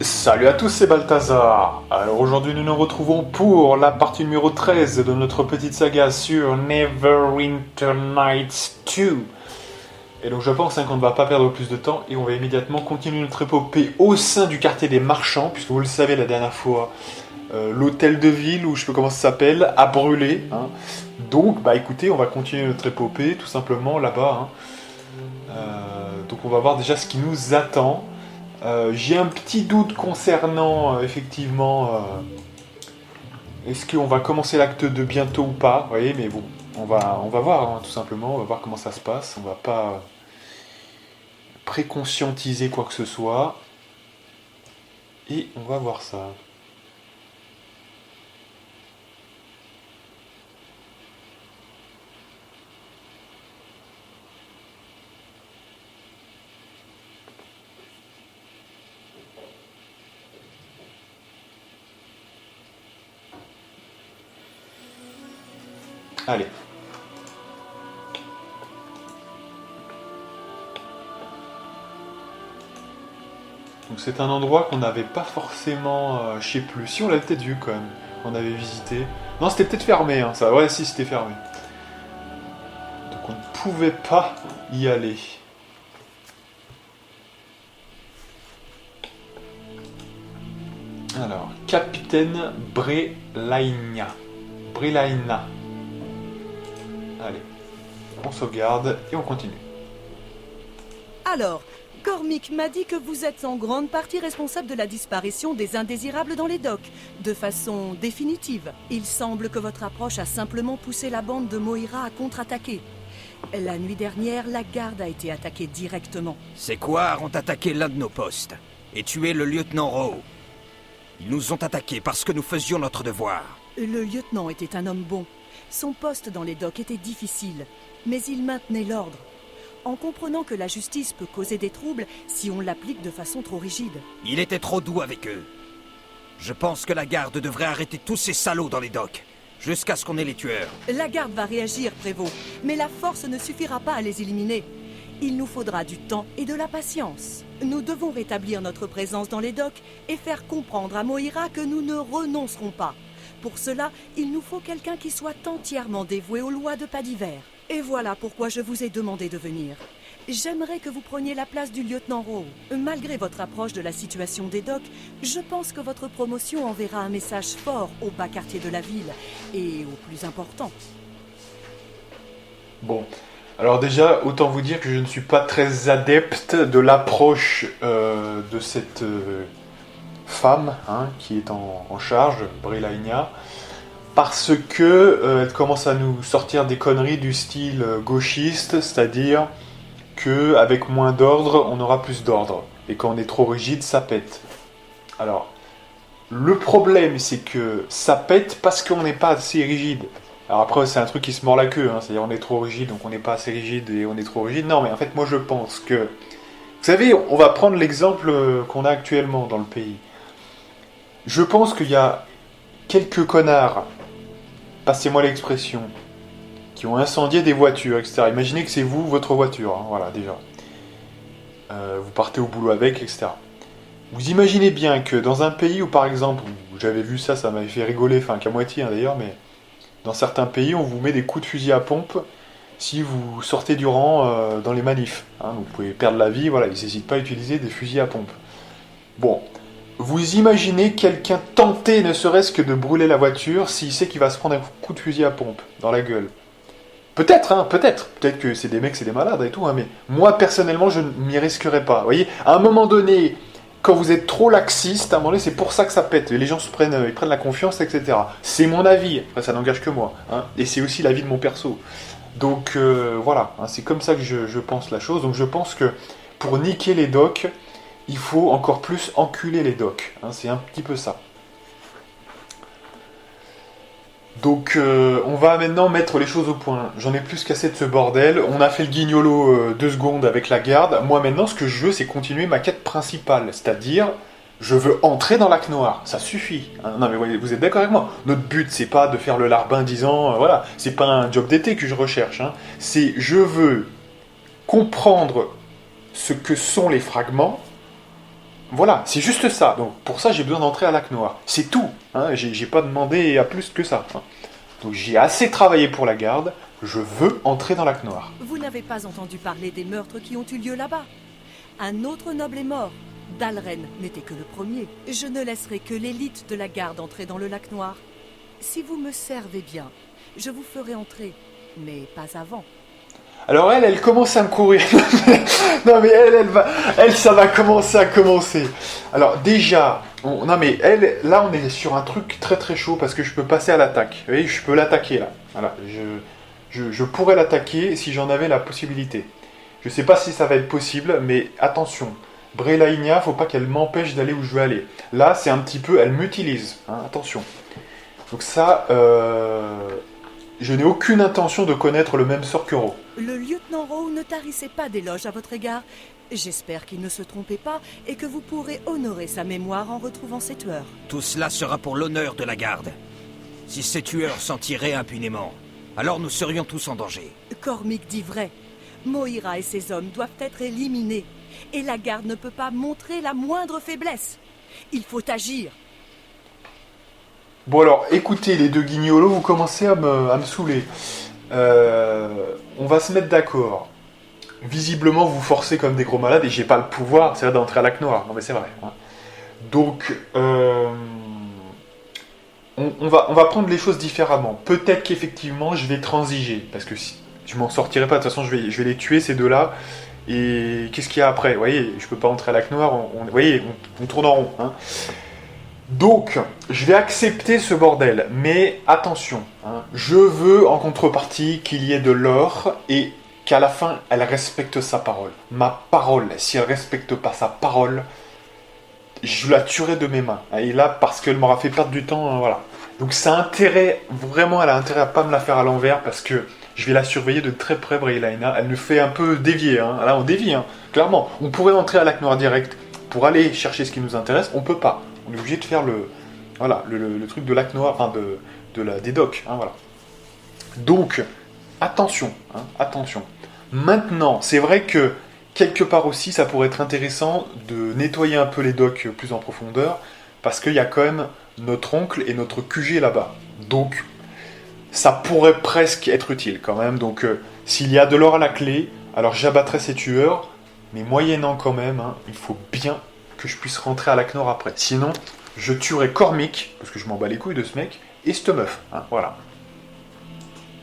Salut à tous, c'est Balthazar. Alors aujourd'hui nous nous retrouvons pour la partie numéro 13 de notre petite saga sur Neverwinter Nights 2. Et donc je pense qu'on ne va pas perdre plus de temps et on va immédiatement continuer notre épopée au sein du quartier des marchands, puisque vous le savez la dernière fois, l'hôtel de ville, ou je sais pas comment ça s'appelle, a brûlé. Donc bah écoutez, on va continuer notre épopée tout simplement là-bas. Donc on va voir déjà ce qui nous attend. J'ai un petit doute concernant effectivement est-ce qu'on va commencer l'acte 2 bientôt ou pas, vous voyez, mais bon, on va voir tout simplement, on va voir comment ça se passe, on va pas préconscientiser quoi que ce soit, et on va voir ça. Allez. Donc c'est un endroit qu'on n'avait pas forcément, je sais plus, si on l'avait peut-être vu quand même, on avait visité. Non, c'était peut-être fermé, ça, ouais, si, c'était fermé. Donc on ne pouvait pas y aller. Alors, Capitaine Brelaina. Allez, on sauvegarde et on continue. Alors, Cormick m'a dit que vous êtes en grande partie responsable de la disparition des indésirables dans les docks, de façon définitive. Il semble que votre approche a simplement poussé la bande de Moira à contre-attaquer. La nuit dernière, la garde a été attaquée directement. Ces Coars ont attaqué l'un de nos postes et tué le lieutenant Rowe. Ils nous ont attaqués parce que nous faisions notre devoir. Le lieutenant était un homme bon. Son poste dans les docks était difficile, mais il maintenait l'ordre, en comprenant que la justice peut causer des troubles si on l'applique de façon trop rigide. Il était trop doux avec eux. Je pense que la garde devrait arrêter tous ces salauds dans les docks, jusqu'à ce qu'on ait les tueurs. La garde va réagir, Prévost, mais la force ne suffira pas à les éliminer. Il nous faudra du temps et de la patience. Nous devons rétablir notre présence dans les docks et faire comprendre à Moira que nous ne renoncerons pas. Pour cela, il nous faut quelqu'un qui soit entièrement dévoué aux lois de Pas d'Hiver. Et voilà pourquoi je vous ai demandé de venir. J'aimerais que vous preniez la place du lieutenant Rowe. Malgré votre approche de la situation des docks, je pense que votre promotion enverra un message fort au bas quartier de la ville, et au plus important. Bon, alors déjà, autant vous dire que je ne suis pas très adepte de l'approche de cette femme qui est en charge, Brelaina, parce que elle commence à nous sortir des conneries du style gauchiste, c'est-à-dire qu'avec moins d'ordre, on aura plus d'ordre, et quand on est trop rigide, ça pète. Alors, le problème, c'est que ça pète parce qu'on n'est pas assez rigide. Alors après, c'est un truc qui se mord la queue, c'est-à-dire on est trop rigide, donc on n'est pas assez rigide et on est trop rigide. Non, mais en fait, moi je pense que... Vous savez, on va prendre l'exemple qu'on a actuellement dans le pays. Je pense qu'il y a quelques connards, passez-moi l'expression, qui ont incendié des voitures, etc. Imaginez que c'est vous, votre voiture, voilà, déjà. Vous partez au boulot avec, etc. Vous imaginez bien que dans un pays où, par exemple, où j'avais vu ça, ça m'avait fait rigoler, enfin qu'à moitié d'ailleurs, mais dans certains pays, on vous met des coups de fusil à pompe si vous sortez du rang dans les manifs. Vous pouvez perdre la vie, voilà, ils n'hésitent pas à utiliser des fusils à pompe. Bon, vous imaginez quelqu'un tenter ne serait-ce que de brûler la voiture s'il sait qu'il va se prendre un coup de fusil à pompe dans la gueule. Peut-être, peut-être que c'est des mecs, c'est des malades et tout, mais moi personnellement je ne m'y risquerais pas. Vous voyez, à un moment donné, quand vous êtes trop laxiste, à un moment donné c'est pour ça que ça pète. Les gens ils prennent la confiance, etc. C'est mon avis, après, ça n'engage que moi, et c'est aussi l'avis de mon perso. Donc voilà, c'est comme ça que je pense la chose. Donc je pense que pour niquer les docks, il faut encore plus enculer les docks. C'est un petit peu ça. Donc on va maintenant mettre les choses au point. J'en ai plus qu'assez de ce bordel. On a fait le guignolo 2 secondes avec la garde. Moi maintenant ce que je veux c'est continuer ma quête principale. C'est-à-dire, je veux entrer dans Lac Noir. Ça suffit. Non mais vous êtes d'accord avec moi. Notre but c'est pas de faire le larbin disant voilà, c'est pas un job d'été que je recherche. C'est je veux comprendre ce que sont les fragments Voilà, c'est juste ça. Donc pour ça, j'ai besoin d'entrer à Lac Noir. C'est tout. Hein. J'ai pas demandé à plus que ça. Hein. Donc j'ai assez travaillé pour la garde. Je veux entrer dans Lac Noir. Vous n'avez pas entendu parler des meurtres qui ont eu lieu là-bas. Un autre noble est mort. Dalren n'était que le premier. Je ne laisserai que l'élite de la garde entrer dans le Lac Noir. Si vous me servez bien, je vous ferai entrer, mais pas avant. Alors elle commence à me courir. Non mais ça va commencer à commencer. Alors déjà, non mais là on est sur un truc très très chaud parce que je peux passer à l'attaque. Vous voyez, je peux l'attaquer là. Voilà, je pourrais l'attaquer si j'en avais la possibilité. Je sais pas si ça va être possible, mais attention. Brelaïnia, faut pas qu'elle m'empêche d'aller où je veux aller. Là, c'est un petit peu, elle m'utilise. Hein, attention. Donc ça, je n'ai aucune intention de connaître le même sort que Ro. Le lieutenant Rowe ne tarissait pas d'éloges à votre égard. J'espère qu'il ne se trompait pas et que vous pourrez honorer sa mémoire en retrouvant ses tueurs. Tout cela sera pour l'honneur de la garde. Si ces tueurs s'en tiraient impunément, alors nous serions tous en danger. Cormick dit vrai. Moira et ses hommes doivent être éliminés. Et la garde ne peut pas montrer la moindre faiblesse. Il faut agir. Bon alors, écoutez les deux guignolos, vous commencez à me saouler. On va se mettre d'accord. Visiblement, vous forcez comme des gros malades et j'ai pas le pouvoir, c'est d'entrer à Lac Noir. Non mais c'est vrai. Hein. Donc, on va prendre les choses différemment. Peut-être qu'effectivement, je vais transiger. Parce que si je m'en sortirai pas, de toute façon, je vais les tuer ces deux-là. Et qu'est-ce qu'il y a après? Vous voyez, je peux pas entrer à Lac Noir, vous voyez, on tourne en rond. Hein. Donc, je vais accepter ce bordel, mais attention, hein, je veux en contrepartie qu'il y ait de l'or et qu'à la fin, elle respecte sa parole. Ma parole, si elle respecte pas sa parole, je la tuerai de mes mains. Et là, parce qu'elle m'aura fait perdre du temps, hein, voilà. Donc, ça a intérêt, vraiment, elle a intérêt à pas me la faire à l'envers, parce que je vais la surveiller de très près, Brelaïnia. Elle nous fait un peu dévier, hein. Là, on dévie, hein, clairement. On pourrait entrer à Lac Noir direct pour aller chercher ce qui nous intéresse, on peut pas. On est obligé de faire le truc de Lac Noir, enfin des docks, hein, voilà. Donc, attention, hein, attention. Maintenant, c'est vrai que, quelque part aussi, ça pourrait être intéressant de nettoyer un peu les docks plus en profondeur, parce qu'il y a quand même notre oncle et notre QG là-bas. Donc, ça pourrait presque être utile quand même. Donc, s'il y a de l'or à la clé, alors j'abattrai ces tueurs, mais moyennant quand même, hein, il faut bien que je puisse rentrer à Lac Noir après. Sinon, je tuerai Cormick, parce que je m'en bats les couilles de ce mec, et cette meuf. Hein, voilà.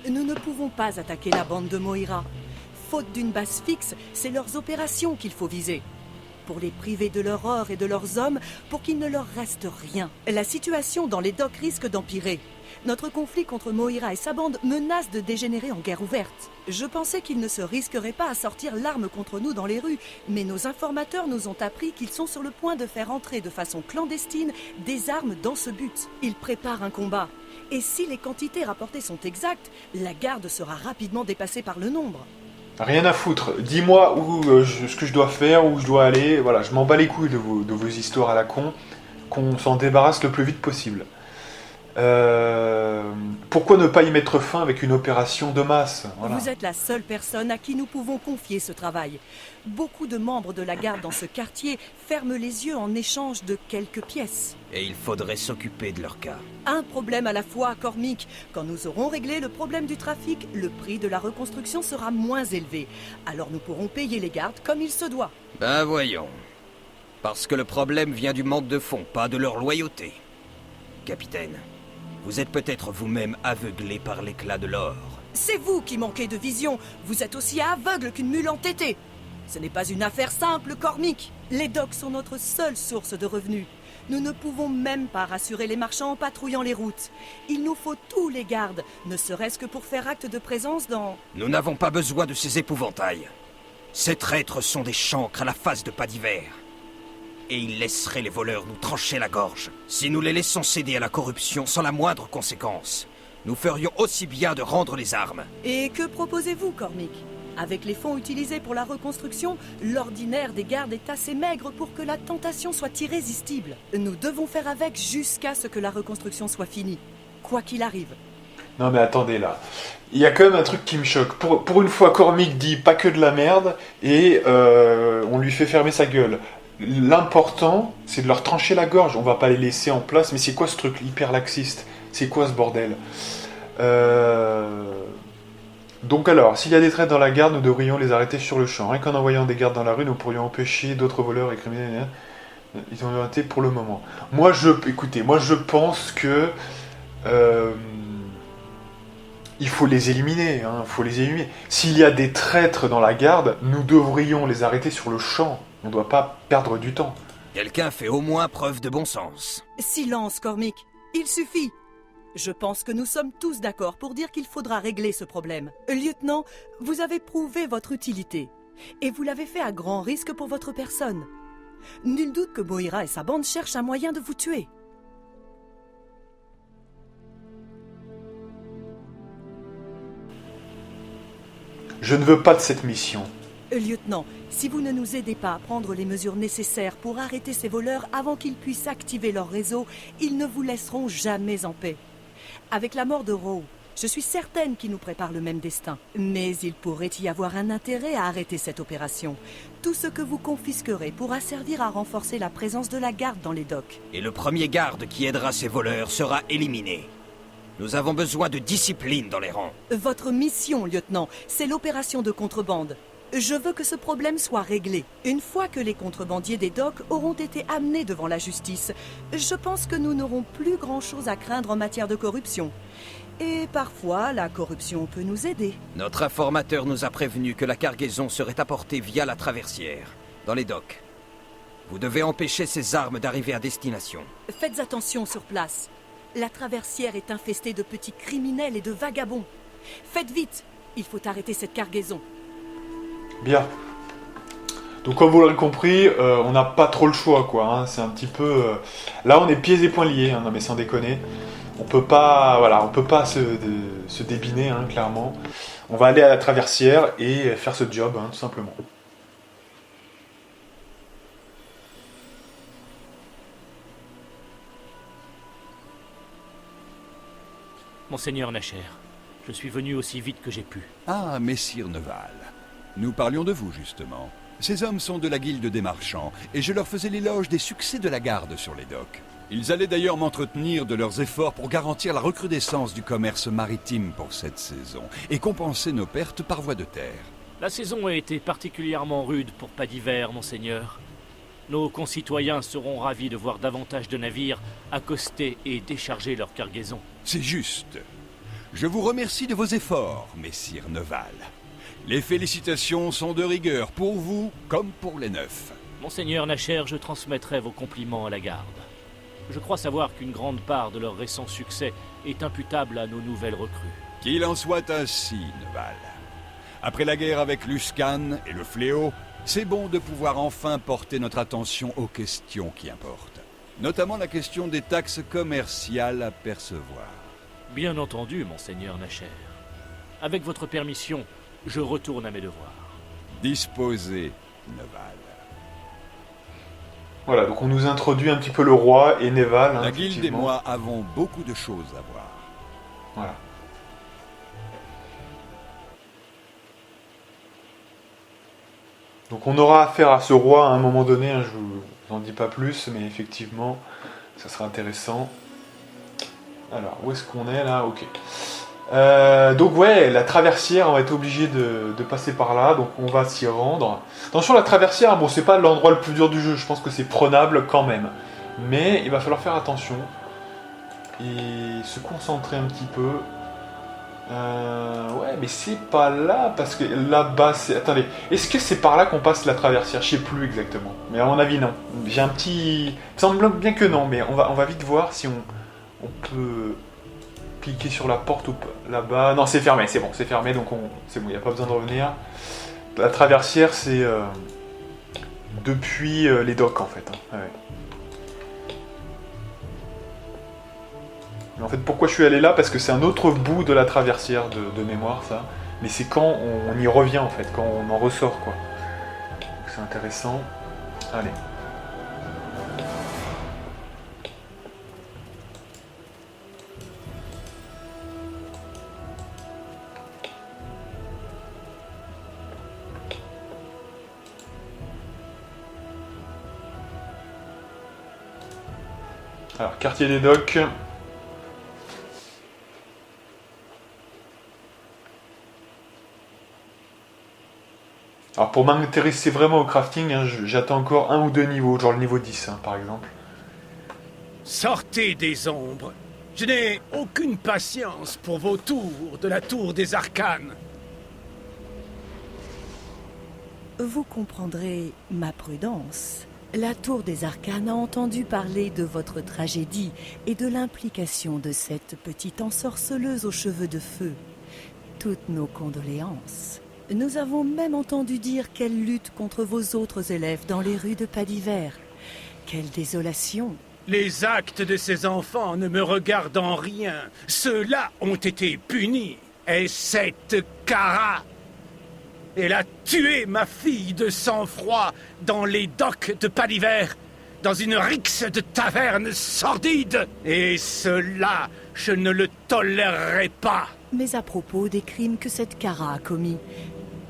Nous ne pouvons pas attaquer la bande de Moira. Faute d'une base fixe, c'est leurs opérations qu'il faut viser. Pour les priver de leur or et de leurs hommes, pour qu'il ne leur reste rien. La situation dans les docks risque d'empirer. Notre conflit contre Moira et sa bande menace de dégénérer en guerre ouverte. Je pensais qu'ils ne se risqueraient pas à sortir l'arme contre nous dans les rues, mais nos informateurs nous ont appris qu'ils sont sur le point de faire entrer de façon clandestine des armes dans ce but. Ils préparent un combat. Et si les quantités rapportées sont exactes, la garde sera rapidement dépassée par le nombre. Rien à foutre. Dis-moi ce que je dois faire, où je dois aller. Voilà, je m'en bats les couilles de vos histoires à la con. Qu'on s'en débarrasse le plus vite possible. Pourquoi ne pas y mettre fin avec une opération de masse? Voilà. Vous êtes la seule personne à qui nous pouvons confier ce travail. Beaucoup de membres de la garde dans ce quartier ferment les yeux en échange de quelques pièces. Et il faudrait s'occuper de leur cas. Un problème à la fois, Cormick. Quand nous aurons réglé le problème du trafic, le prix de la reconstruction sera moins élevé. Alors nous pourrons payer les gardes comme il se doit. Ben voyons. Parce que le problème vient du manque de fonds, pas de leur loyauté. Capitaine, vous êtes peut-être vous-même aveuglé par l'éclat de l'or. C'est vous qui manquez de vision. Vous êtes aussi aveugle qu'une mule entêtée. Ce n'est pas une affaire simple, Cormick. Les docks sont notre seule source de revenus. Nous ne pouvons même pas rassurer les marchands en patrouillant les routes. Il nous faut tous les gardes, ne serait-ce que pour faire acte de présence dans... Nous n'avons pas besoin de ces épouvantails. Ces traîtres sont des chancres à la face de pas d'hiver. Et ils laisseraient les voleurs nous trancher la gorge. Si nous les laissons céder à la corruption sans la moindre conséquence, nous ferions aussi bien de rendre les armes. Et que proposez-vous, Cormick? Avec les fonds utilisés pour la reconstruction, l'ordinaire des gardes est assez maigre pour que la tentation soit irrésistible. Nous devons faire avec jusqu'à ce que la reconstruction soit finie, quoi qu'il arrive. Non mais attendez là, il y a quand même un truc qui me choque. Pour une fois, Cormick dit pas que de la merde et on lui fait fermer sa gueule. l'important, c'est de leur trancher la gorge. On va pas les laisser en place. Mais c'est quoi ce truc hyper laxiste? C'est quoi ce bordel? Donc alors, s'il y a des traîtres dans la garde, nous devrions les arrêter sur le champ. Rien qu'en envoyant des gardes dans la rue, nous pourrions empêcher d'autres voleurs et criminels. Ils ont arrêté pour le moment. Écoutez, moi je pense que il faut les éliminer. Faut les éliminer. S'il y a des traîtres dans la garde, nous devrions les arrêter sur le champ. On ne doit pas perdre du temps. Quelqu'un fait au moins preuve de bon sens. Silence, Cormick. Il suffit. Je pense que nous sommes tous d'accord pour dire qu'il faudra régler ce problème. Lieutenant, vous avez prouvé votre utilité. Et vous l'avez fait à grand risque pour votre personne. Nul doute que Moira et sa bande cherchent un moyen de vous tuer. Je ne veux pas de cette mission. Lieutenant, si vous ne nous aidez pas à prendre les mesures nécessaires pour arrêter ces voleurs avant qu'ils puissent activer leur réseau, ils ne vous laisseront jamais en paix. Avec la mort de Rowe, je suis certaine qu'ils nous préparent le même destin. Mais il pourrait y avoir un intérêt à arrêter cette opération. Tout ce que vous confisquerez pourra servir à renforcer la présence de la garde dans les docks. Et le premier garde qui aidera ces voleurs sera éliminé. Nous avons besoin de discipline dans les rangs. Votre mission, lieutenant, c'est l'opération de contrebande. Je veux que ce problème soit réglé. Une fois que les contrebandiers des docks auront été amenés devant la justice, je pense que nous n'aurons plus grand-chose à craindre en matière de corruption. Et parfois, la corruption peut nous aider. Notre informateur nous a prévenu que la cargaison serait apportée via la traversière, dans les docks. Vous devez empêcher ces armes d'arriver à destination. Faites attention sur place. La traversière est infestée de petits criminels et de vagabonds. Faites vite, il faut arrêter cette cargaison. Bien. Donc comme vous l'aurez compris, on n'a pas trop le choix, quoi. C'est un petit peu... Là, on est pieds et poings liés, non mais sans déconner. On peut pas se débiner, clairement. On va aller à la traversière et faire ce job, tout simplement. Monseigneur Nacher, je suis venu aussi vite que j'ai pu. Ah, messire Neval. Nous parlions de vous, justement. Ces hommes sont de la guilde des marchands, et je leur faisais l'éloge des succès de la garde sur les docks. Ils allaient d'ailleurs m'entretenir de leurs efforts pour garantir la recrudescence du commerce maritime pour cette saison, et compenser nos pertes par voie de terre. La saison a été particulièrement rude pour pas d'hiver, monseigneur. Nos concitoyens seront ravis de voir davantage de navires accoster et décharger leur cargaison. C'est juste. Je vous remercie de vos efforts, messire Neval. Les félicitations sont de rigueur pour vous comme pour les neufs. Monseigneur Nacher, je transmettrai vos compliments à la garde. Je crois savoir qu'une grande part de leur récent succès est imputable à nos nouvelles recrues. Qu'il en soit ainsi, Neval. Après la guerre avec Luskan et le fléau, c'est bon de pouvoir enfin porter notre attention aux questions qui importent. Notamment la question des taxes commerciales à percevoir. Bien entendu, monseigneur Nacher. Avec votre permission, je retourne à mes devoirs. Disposez, Neval. Voilà, donc on nous introduit un petit peu le roi et Neval. La guilde et effectivement. moi avons beaucoup de choses à voir. Voilà. Donc on aura affaire à ce roi à un moment donné, je vous en dis pas plus, mais effectivement, ça sera intéressant. Alors, où est-ce qu'on est là? Ok. Donc ouais, la traversière, on va être obligé de passer par là, donc on va s'y rendre. Attention, la traversière, bon, c'est pas l'endroit le plus dur du jeu, je pense que c'est prenable quand même. Mais il va falloir faire attention et se concentrer un petit peu. Ouais, mais c'est pas là, parce que là-bas, c'est... Attendez, est-ce que c'est par là qu'on passe la traversière? Je sais plus exactement, mais à mon avis, non. J'ai un petit... Il me semble bien que non, mais on va vite voir si on peut cliquer sur la porte ou pas. Là-bas... Non, c'est fermé, c'est bon, c'est fermé, donc c'est bon, il n'y a pas besoin de revenir. La traversière, c'est depuis les docks, en fait. Ouais. En fait, pourquoi je suis allé là? Parce que c'est un autre bout de la traversière de mémoire, ça. Mais c'est quand on y revient, en fait, quand on en ressort, quoi. Donc c'est intéressant. Allez. Alors, quartier des docks. Alors, pour m'intéresser vraiment au crafting, hein, j'attends encore 1 ou 2 niveaux, genre le niveau 10, hein, par exemple. Sortez des ombres. Je n'ai aucune patience pour vos tours de la tour des arcanes. Vous comprendrez ma prudence. La tour des arcanes a entendu parler de votre tragédie et de l'implication de cette petite ensorceleuse aux cheveux de feu. Toutes nos condoléances. Nous avons même entendu dire qu'elle lutte contre vos autres élèves dans les rues de Padiver. Quelle désolation! Les actes de ces enfants ne me regardent en rien. Ceux-là ont été punis. Et cette Kara, elle a tué ma fille de sang-froid dans les docks de Padiver, dans une rixe de taverne sordide. Et cela, je ne le tolérerai pas. Mais à propos des crimes que cette Kara a commis,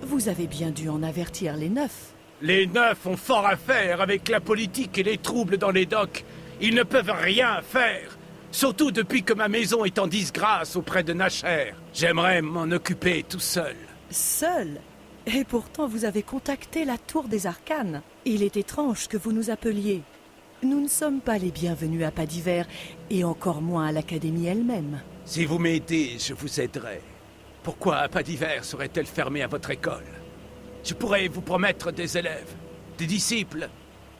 vous avez bien dû en avertir les neufs. Les neufs ont fort à faire avec la politique et les troubles dans les docks. Ils ne peuvent rien faire, surtout depuis que ma maison est en disgrâce auprès de Nacher. J'aimerais m'en occuper tout seul. Seul? Et pourtant vous avez contacté la tour des arcanes. Il est étrange que vous nous appeliez. Nous ne sommes pas les bienvenus à Padiver, et encore moins à l'académie elle-même. Si vous m'aidez, je vous aiderai. Pourquoi Padiver serait-elle fermée à votre école? Je pourrais vous promettre des élèves, des disciples,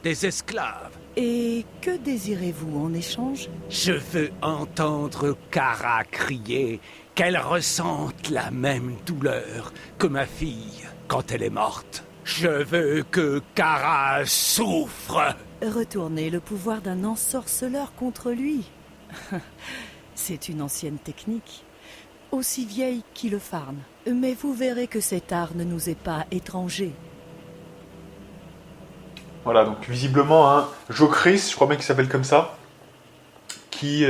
des esclaves. Et que désirez-vous en échange? Je veux entendre Kara crier qu'elle ressente la même douleur que ma fille quand elle est morte. Je veux que Kara souffre. Retourner le pouvoir d'un ensorceleur contre lui. C'est une ancienne technique, aussi vieille qu'Ilefarn. Mais vous verrez que cet art ne nous est pas étranger. Voilà, donc visiblement, hein, Jokris, je crois bien qu'il s'appelle comme ça, qui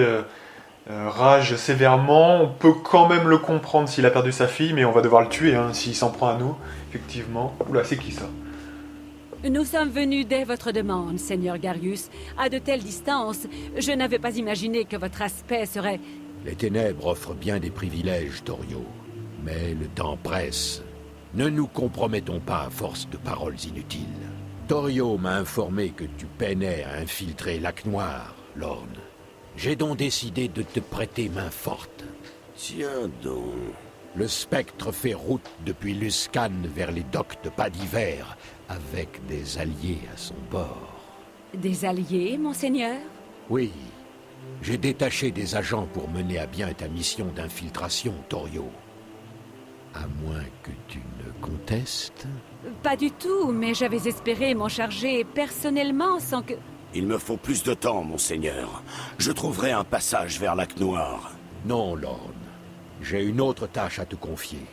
rage sévèrement. On peut quand même le comprendre s'il a perdu sa fille, mais on va devoir le tuer hein, s'il s'en prend à nous, effectivement. Oula, c'est qui ça? Nous sommes venus dès votre demande, Seigneur Garius. À de telles distances, je n'avais pas imaginé que votre aspect serait... Les ténèbres offrent bien des privilèges, Torio. Mais le temps presse. Ne nous compromettons pas à force de paroles inutiles. Torio m'a informé que tu peinais à infiltrer Lac Noir, Lorne. J'ai donc décidé de te prêter main forte. Tiens donc. Le spectre fait route depuis Luscan vers les docks de Padiver, avec des alliés à son bord. Des alliés, monseigneur? Oui. J'ai détaché des agents pour mener à bien ta mission d'infiltration, Torio. À moins que tu ne contestes. Pas du tout, mais j'avais espéré m'en charger personnellement sans que... Il me faut plus de temps, monseigneur. Je trouverai un passage vers Lac Noir. Non, Lorne. J'ai une autre tâche à te confier.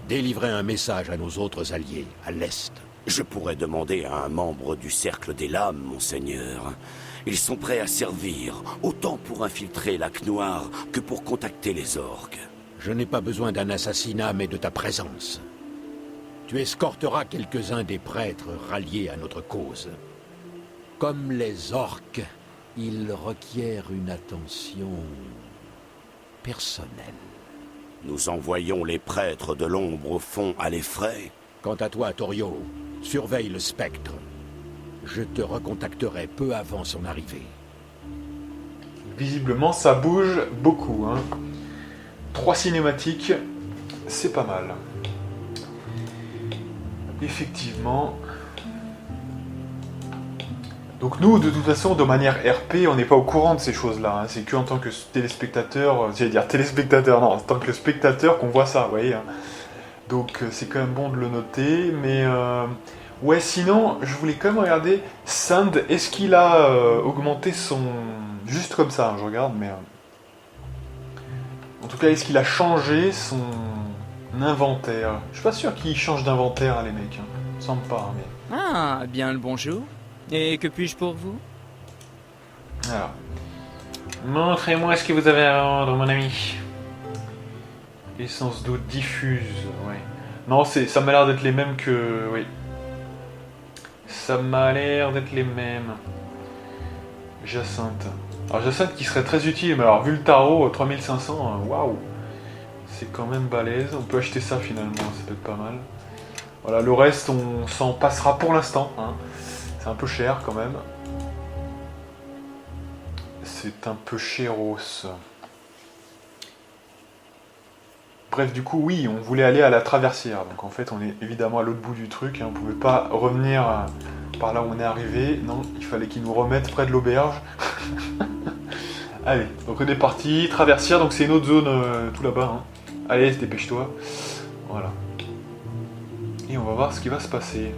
Délivrer un message à nos autres alliés, à l'Est. Je pourrais demander à un membre du Cercle des Lames, monseigneur. Ils sont prêts à servir, autant pour infiltrer Lac Noir que pour contacter les orques. Je n'ai pas besoin d'un assassinat, mais de ta présence. Tu escorteras quelques-uns des prêtres ralliés à notre cause. Comme les orques, ils requièrent une attention personnelle. Nous envoyons les prêtres de l'ombre au fond à l'effraie. Quant à toi, Torio, surveille le spectre. Je te recontacterai peu avant son arrivée. Visiblement, ça bouge beaucoup. Hein. 3 cinématiques, c'est pas mal. Effectivement. Donc nous, de toute façon, de manière RP, on n'est pas au courant de ces choses-là. Hein. C'est que en tant que téléspectateur, j'allais dire téléspectateur, non, en tant que spectateur qu'on voit ça, vous voyez. Hein. Donc c'est quand même bon de le noter, mais... Ouais, sinon, je voulais quand même regarder, Sand, est-ce qu'il a augmenté son... Juste comme ça, hein, je regarde, mais... En tout cas, est-ce qu'il a changé son inventaire? Je suis pas sûr qu'il change d'inventaire, hein, les mecs. Hein. Il me semble pas, hein, mais... Ah, bien le bonjour. Et que puis-je pour vous? Alors... Montrez-moi ce que vous avez à vendre, mon ami. Essence d'eau diffuse, ouais. Non, ça m'a l'air d'être les mêmes que... Oui. Ça m'a l'air d'être les mêmes. Jacinthe. Alors je sais qu'il serait très utile, mais alors vu le tarot, 3500, waouh, c'est quand même balèze. On peut acheter ça finalement, ça peut être pas mal. Voilà, le reste on s'en passera pour l'instant, hein. C'est un peu cher quand même. C'est un peu chéros. Bref, du coup, oui, on voulait aller à la traversière. Donc en fait, on est évidemment à l'autre bout du truc. Hein. On ne pouvait pas revenir par là où on est arrivé. Non, il fallait qu'ils nous remettent près de l'auberge. Allez, donc on est parti. Traversière, donc c'est une autre zone tout là-bas. Hein. Allez, dépêche-toi. Voilà. Et on va voir ce qui va se passer.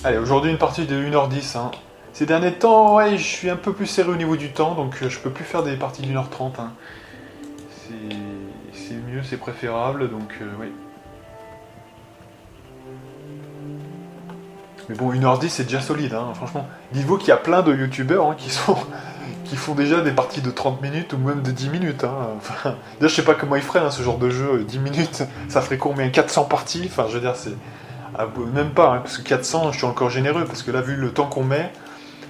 Allez, aujourd'hui une partie de 1h10. Hein. Ces derniers temps, ouais, je suis un peu plus serré au niveau du temps, donc je peux plus faire des parties d'1h30. Hein. C'est mieux, c'est préférable, donc oui. Mais bon, 1h10 c'est déjà solide, hein, franchement. Dites-vous qu'il y a plein de youtubeurs hein, qui font déjà des parties de 30 minutes ou même de 10 minutes. Hein. Enfin, déjà, je sais pas comment ils feraient hein, ce genre de jeu, 10 minutes, ça ferait combien 400 parties. Enfin, je veux dire, c'est... Ah, même pas, hein, parce que 400, je suis encore généreux, parce que là, vu le temps qu'on met,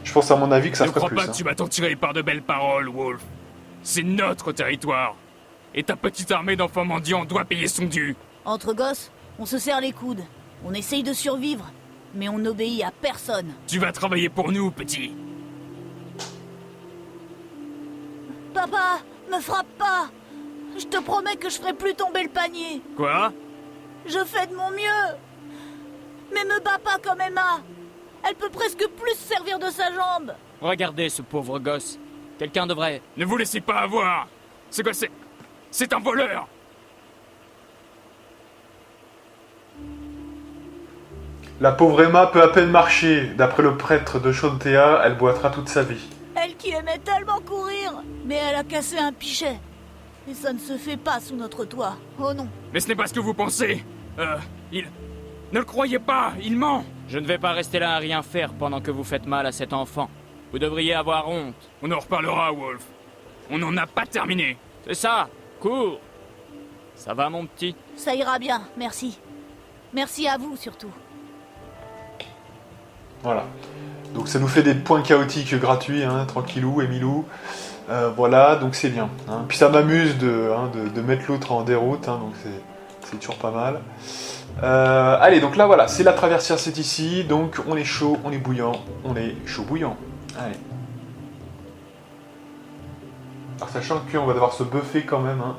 je pense à mon avis que ça ferait plus. Ne crois pas que tu vas t'en tirer par de belles paroles, Wolf. C'est notre territoire. Et ta petite armée d'enfants mendiants doit payer son dû. Entre gosses, on se serre les coudes. On essaye de survivre, mais on n'obéit à personne. Tu vas travailler pour nous, petit. Papa, me frappe pas. Je te promets que je ferai plus tomber le panier. Quoi? Je fais de mon mieux. Mais me bats pas comme Emma. Elle peut presque plus se servir de sa jambe. Regardez ce pauvre gosse. Quelqu'un devrait... Ne vous laissez pas avoir. C'est quoi, c'est un voleur. La pauvre Emma peut à peine marcher. D'après le prêtre de Chontea, elle boitera toute sa vie. Elle qui aimait tellement courir. Mais elle a cassé un pichet. Et ça ne se fait pas sous notre toit. Oh non. Mais ce n'est pas ce que vous pensez. Ne le croyez pas, il ment. Je ne vais pas rester là à rien faire pendant que vous faites mal à cet enfant. Vous devriez avoir honte. On en reparlera, Wolf. On n'en a pas terminé. C'est ça. Cours. Ça va, mon petit? Ça ira bien, merci. Merci à vous, surtout. Voilà. Donc ça nous fait des points chaotiques gratuits, hein, tranquillou, Emilou. Voilà, donc c'est bien. Hein. Puis ça m'amuse de mettre l'autre en déroute, hein, donc c'est toujours pas mal. Allez, donc là voilà, c'est la traversière, c'est ici, donc on est chaud, on est bouillant, on est chaud bouillant. Allez. Alors sachant qu'on va devoir se buffer quand même, hein,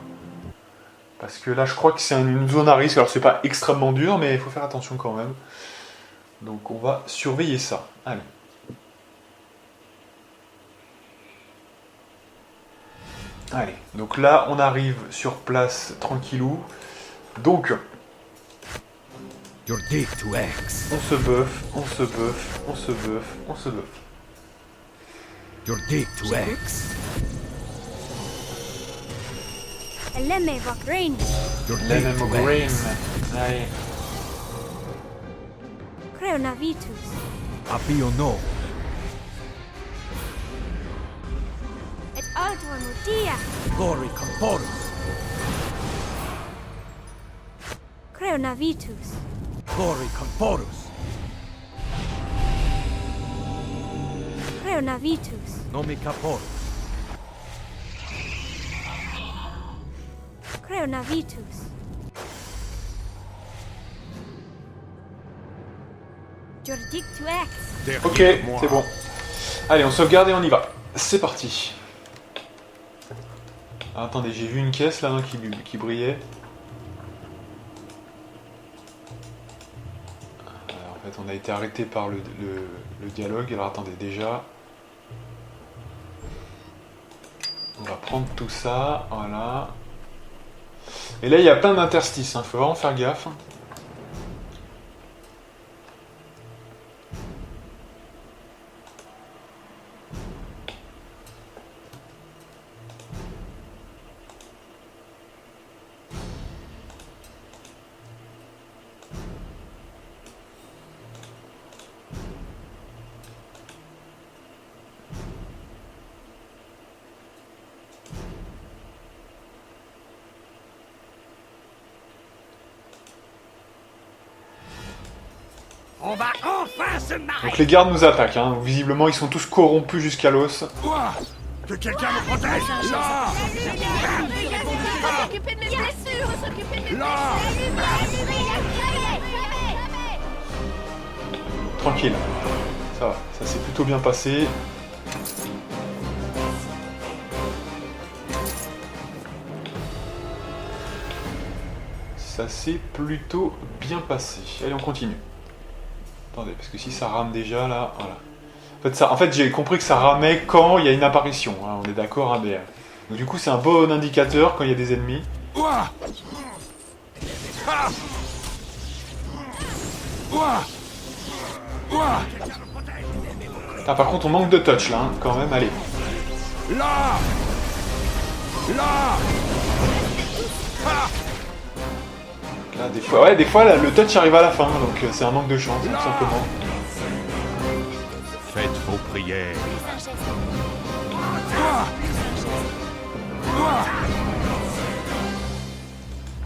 parce que là je crois que c'est une zone à risque, alors c'est pas extrêmement dur, mais il faut faire attention quand même. Donc on va surveiller ça. Allez. Allez, donc là on arrive sur place tranquillou. Donc... Your dig to X. On se buff, on se buff, on se buff, on se buff. Your dig to X. Lemme va green. Your dig Lemme to green. X. Allez. Creonavitus. Apio no. Et alto mutia. Gori Camporus. Creonavitus. Gori Camporus. Creonavitus. Nomi Caporus. Creonavitus. Jordic to X. Ok, c'est bon. Allez, on sauvegarde et on y va. C'est parti. Ah, attendez, j'ai vu une caisse là qui brillait. En fait, on a été arrêté par le dialogue. Alors attendez, déjà... On va prendre tout ça, voilà. Et là, il y a plein d'interstices, hein. Faut vraiment faire gaffe. On va enfin se marier. Donc les gardes nous attaquent, hein. Visiblement ils sont tous corrompus jusqu'à l'os. Que quelqu'un me protège. Là. S'occuper de mes blessures, s'occuper de mes Là. Tranquille. Ça va, ça s'est plutôt bien passé. Ça s'est plutôt bien passé. Allez, on continue. Attendez, parce que si ça rame déjà, là, voilà. En fait j'ai compris que ça ramait quand il y a une apparition. Hein, on est d'accord, hein, mais... Donc, du coup, c'est un bon indicateur quand il y a des ennemis. Ah, par contre, on manque de touch, là, hein, quand même. Allez. Là. Là, des fois là, le touch arrive à la fin, donc c'est un manque de chance, tout simplement. Faites vos prières.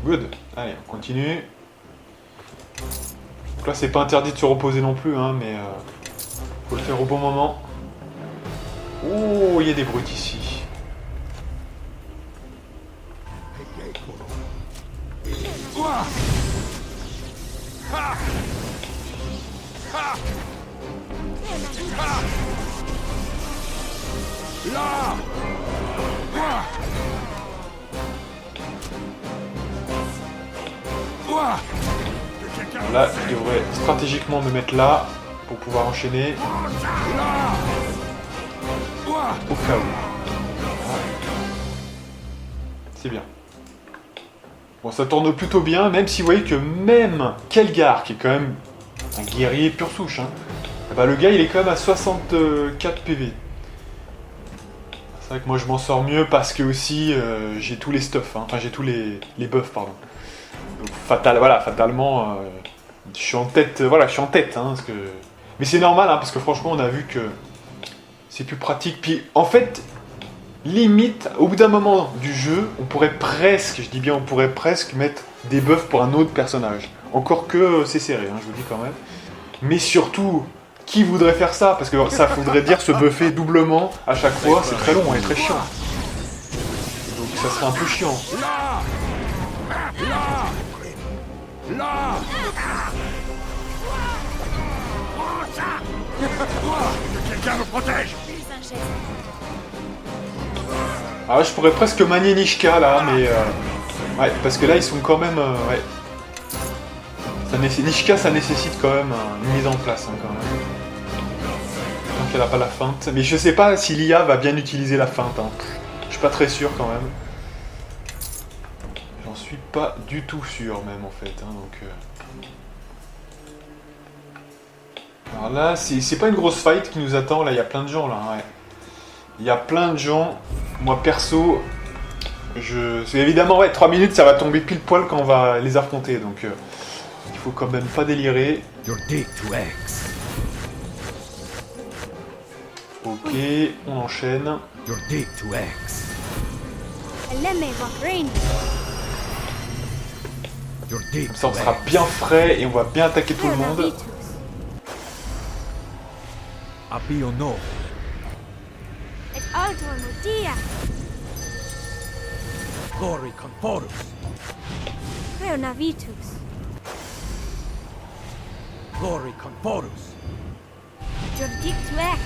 Good. Allez, on continue. Donc là, c'est pas interdit de se reposer non plus, hein, mais faut le faire au bon moment. Oh, il y a des brutes ici. Là, je devrais stratégiquement me mettre là pour pouvoir enchaîner. Au cas où. C'est bien. Bon, ça tourne plutôt bien, même si vous voyez que même Kelgar, qui est quand même un guerrier pure souche, hein, bah, le gars il est quand même à 64 PV. C'est vrai que moi je m'en sors mieux parce que aussi j'ai tous les stuffs, hein, enfin j'ai tous les buffs, pardon. Donc fatalement, je suis en tête, voilà, je suis en tête, hein, parce que... Mais c'est normal, hein, parce que franchement on a vu que c'est plus pratique. Puis en fait, limite, au bout d'un moment du jeu, on pourrait presque, je dis bien on pourrait presque mettre des buffs pour un autre personnage. Encore que c'est serré, hein, je vous dis quand même. Mais surtout, qui voudrait faire ça? Parce que ça voudrait dire se buffer doublement à chaque fois, c'est très long et très chiant. Donc ça serait un peu chiant. Quelqu'un me protège. Ah, je pourrais presque manier Nishka là, mais ouais, parce que là ils sont quand même, ouais. Nishka, ça nécessite quand même une mise en place, hein, quand même. Donc elle a pas la feinte, mais je sais pas si l'IA va bien utiliser la feinte. Hein. Je suis pas très sûr quand même. J'en suis pas du tout sûr même en fait. Hein, donc. Alors là, c'est pas une grosse fight qui nous attend. Là, il y a plein de gens là. Ouais. Il y a plein de gens. Moi perso, évidemment, ouais, 3 minutes, ça va tomber pile poil quand on va les affronter. Donc, il faut quand même pas délirer. Ok, on enchaîne. Comme ça, on sera bien frais et on va bien attaquer tout le monde. Creonavitus. Glory Conforus. Jordictu ex.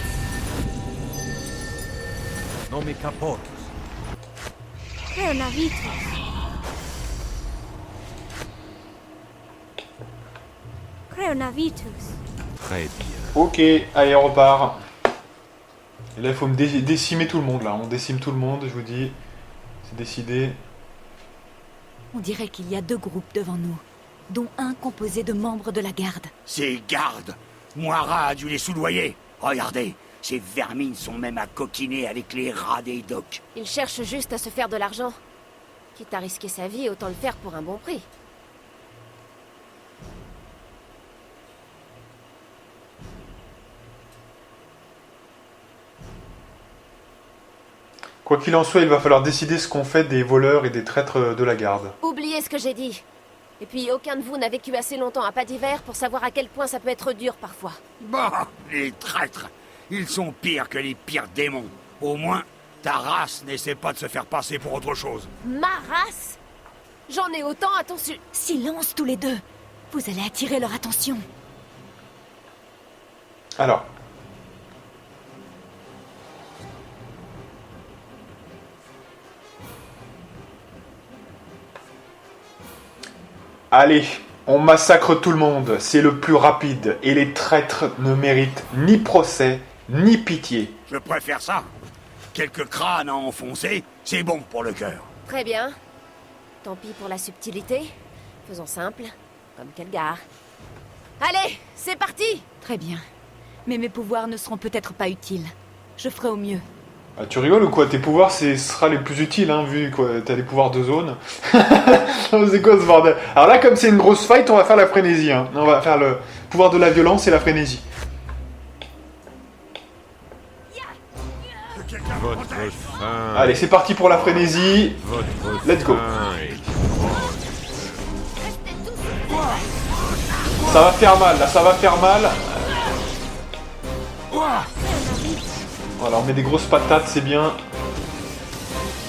Nomi Caporus. Creonavitus. Creonavitus. Très bien. Ok, allez, on repart. Et là, il faut me décimer tout le monde, là. On décime tout le monde, je vous dis. C'est décidé. On dirait qu'il y a 2 groupes devant nous, dont un composé de membres de la garde. Ces gardes, Moira a dû les soudoyer. Regardez, ces vermines sont même à coquiner avec les rats des docks. Il cherche juste à se faire de l'argent. Quitte à risquer sa vie, autant le faire pour un bon prix. Quoi qu'il en soit, il va falloir décider ce qu'on fait des voleurs et des traîtres de la garde. Oubliez ce que j'ai dit. Et puis, aucun de vous n'a vécu assez longtemps à Pas d'Hiver pour savoir à quel point ça peut être dur parfois. Bon, les traîtres, ils sont pires que les pires démons. Au moins, ta race n'essaie pas de se faire passer pour autre chose. Ma race? J'en ai autant, attention. Silence tous les deux. Vous allez attirer leur attention. Alors. Allez, on massacre tout le monde, c'est le plus rapide, et les traîtres ne méritent ni procès, ni pitié. Je préfère ça. Quelques crânes à enfoncer, c'est bon pour le cœur. Très bien. Tant pis pour la subtilité. Faisons simple, comme Kelgar. Allez, c'est parti! Très bien. Mais mes pouvoirs ne seront peut-être pas utiles. Je ferai au mieux. Ah, tu rigoles ou quoi? Tes pouvoirs, ce sera les plus utiles, hein, vu que t'as des pouvoirs de zone. C'est quoi ce bordel? Alors là, comme c'est une grosse fight, on va faire la frénésie. Hein. On va faire le pouvoir de la violence et la frénésie. Votre faim. Allez, c'est parti pour la frénésie. Let's go. Ça va faire mal, là, ça va faire mal. Voilà, on met des grosses patates, c'est bien.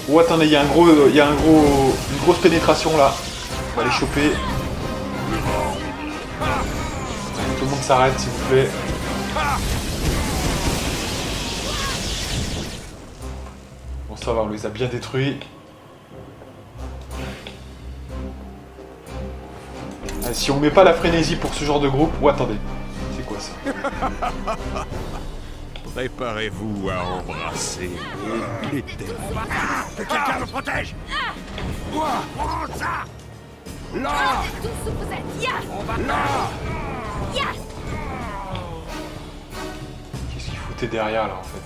Oh, attendez, il y a une grosse pénétration là. On va les choper. Tout le monde s'arrête, s'il vous plaît. Bon, ça va, on les a bien détruits. Allez, si on met pas la frénésie pour ce genre de groupe... Oh, attendez. C'est quoi ça? Préparez-vous à embrasser les terres. Que quelqu'un me protège. Prends ça. Là. Tous où vous êtes, ya! On va là. Ya! Qu'est-ce qu'il foutait derrière là en fait?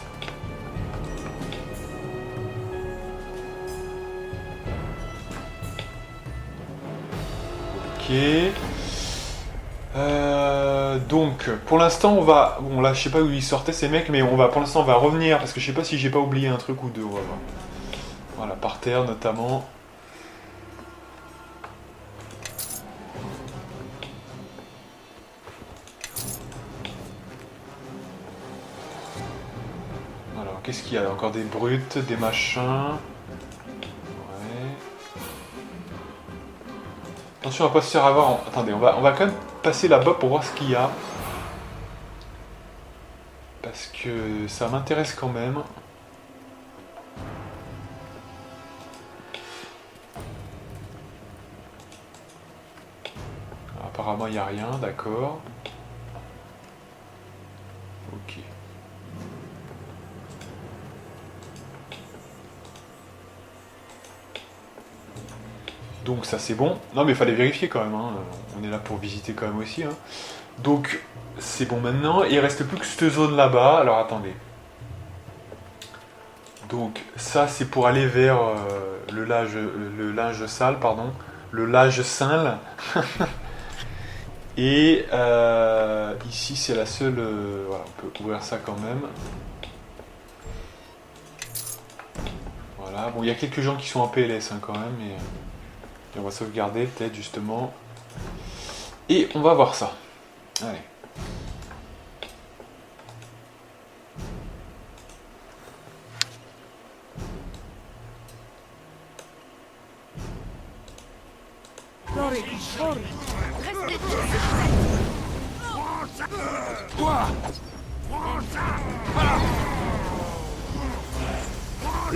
Ok. Donc, pour l'instant, on va... Bon, là, je sais pas où ils sortaient ces mecs, mais pour l'instant, on va revenir, parce que je sais pas si j'ai pas oublié un truc ou deux, on va voir. Voilà, par terre, notamment. Alors, qu'est-ce qu'il y a? Encore des brutes, des machins... Ouais... Attention à pas se faire avoir... Attendez, on va quand même passer là-bas pour voir ce qu'il y a. Parce que ça m'intéresse quand même. Apparemment il n'y a rien, d'accord. Ok. Donc ça c'est bon. Non mais il fallait vérifier quand même, hein. On est là pour visiter quand même aussi. Hein. Donc c'est bon maintenant. Il reste plus que cette zone là-bas. Alors attendez. Donc ça c'est pour aller vers le linge sale, pardon. Le linge sale. Et ici c'est la seule... voilà, on peut ouvrir ça quand même. Voilà. Bon, il y a quelques gens qui sont en PLS hein, quand même. Mais... Et on va sauvegarder peut-être justement. Et on va voir ça. Allez.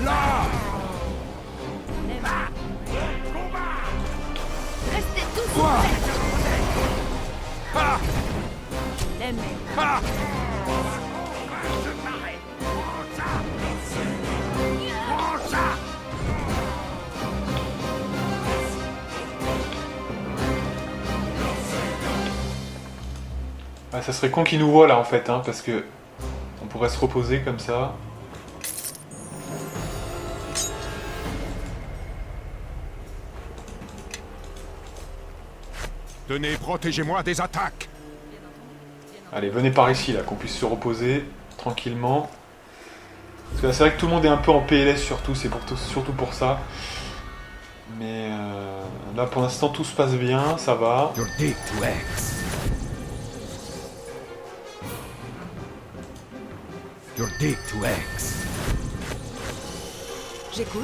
Là. Restez tous Quoi? ouverts. Ah, ça serait con qu'ils nous voient là en fait, hein, parce que on pourrait se reposer comme ça. Tenez, protégez-moi des attaques. Allez, venez par ici là, qu'on puisse se reposer tranquillement. Parce que là, c'est vrai que tout le monde est un peu en PLS surtout, c'est surtout pour ça. Mais Là pour l'instant tout se passe bien, ça va. You're deep to X. You're deep to X. J'écoute.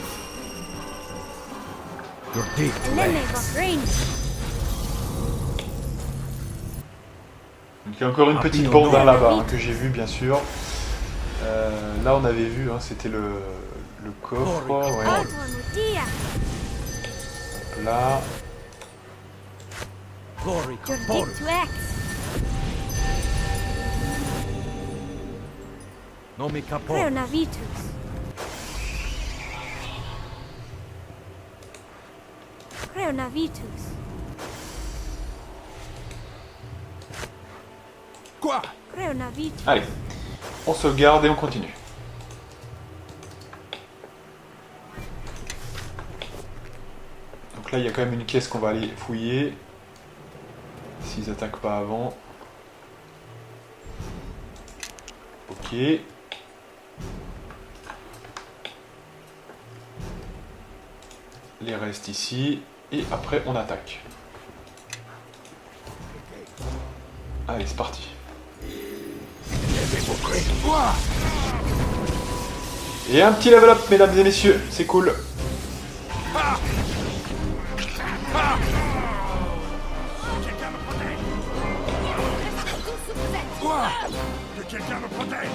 You're deep to X. Donc il y a encore une petite bande là-bas hein, que j'ai vu bien sûr. Là on avait vu, hein, c'était le coffre. Ouais. Hop là. Non mais capo. Quoi? Allez, on sauvegarde et on continue. Donc là il y a quand même une caisse qu'on va aller fouiller. S'ils attaquent pas avant. Ok. Les restes ici. Et après on attaque. Allez, c'est parti. Et un petit level up, mesdames et messieurs, c'est cool. Que quelqu'un me protège.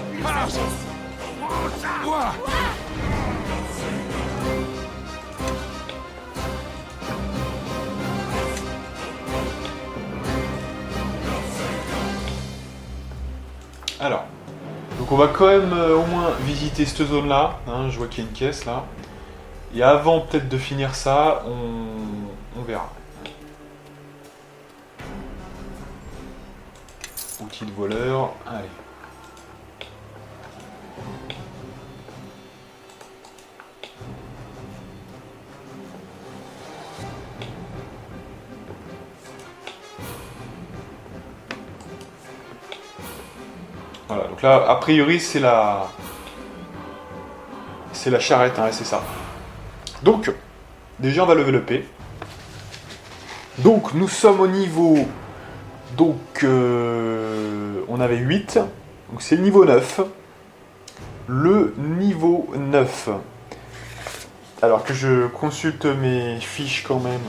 Alors, donc on va quand même au moins visiter cette zone là, hein, je vois qu'il y a une caisse là, et avant peut-être de finir ça, on verra. Outil de voleur, allez. Voilà, donc là, a priori, c'est la charrette, hein, c'est ça. Donc, déjà, on va lever le P. Donc, nous sommes au niveau... Donc, on avait 8. Donc, c'est le niveau 9. Le niveau 9. Alors que je consulte mes fiches quand même.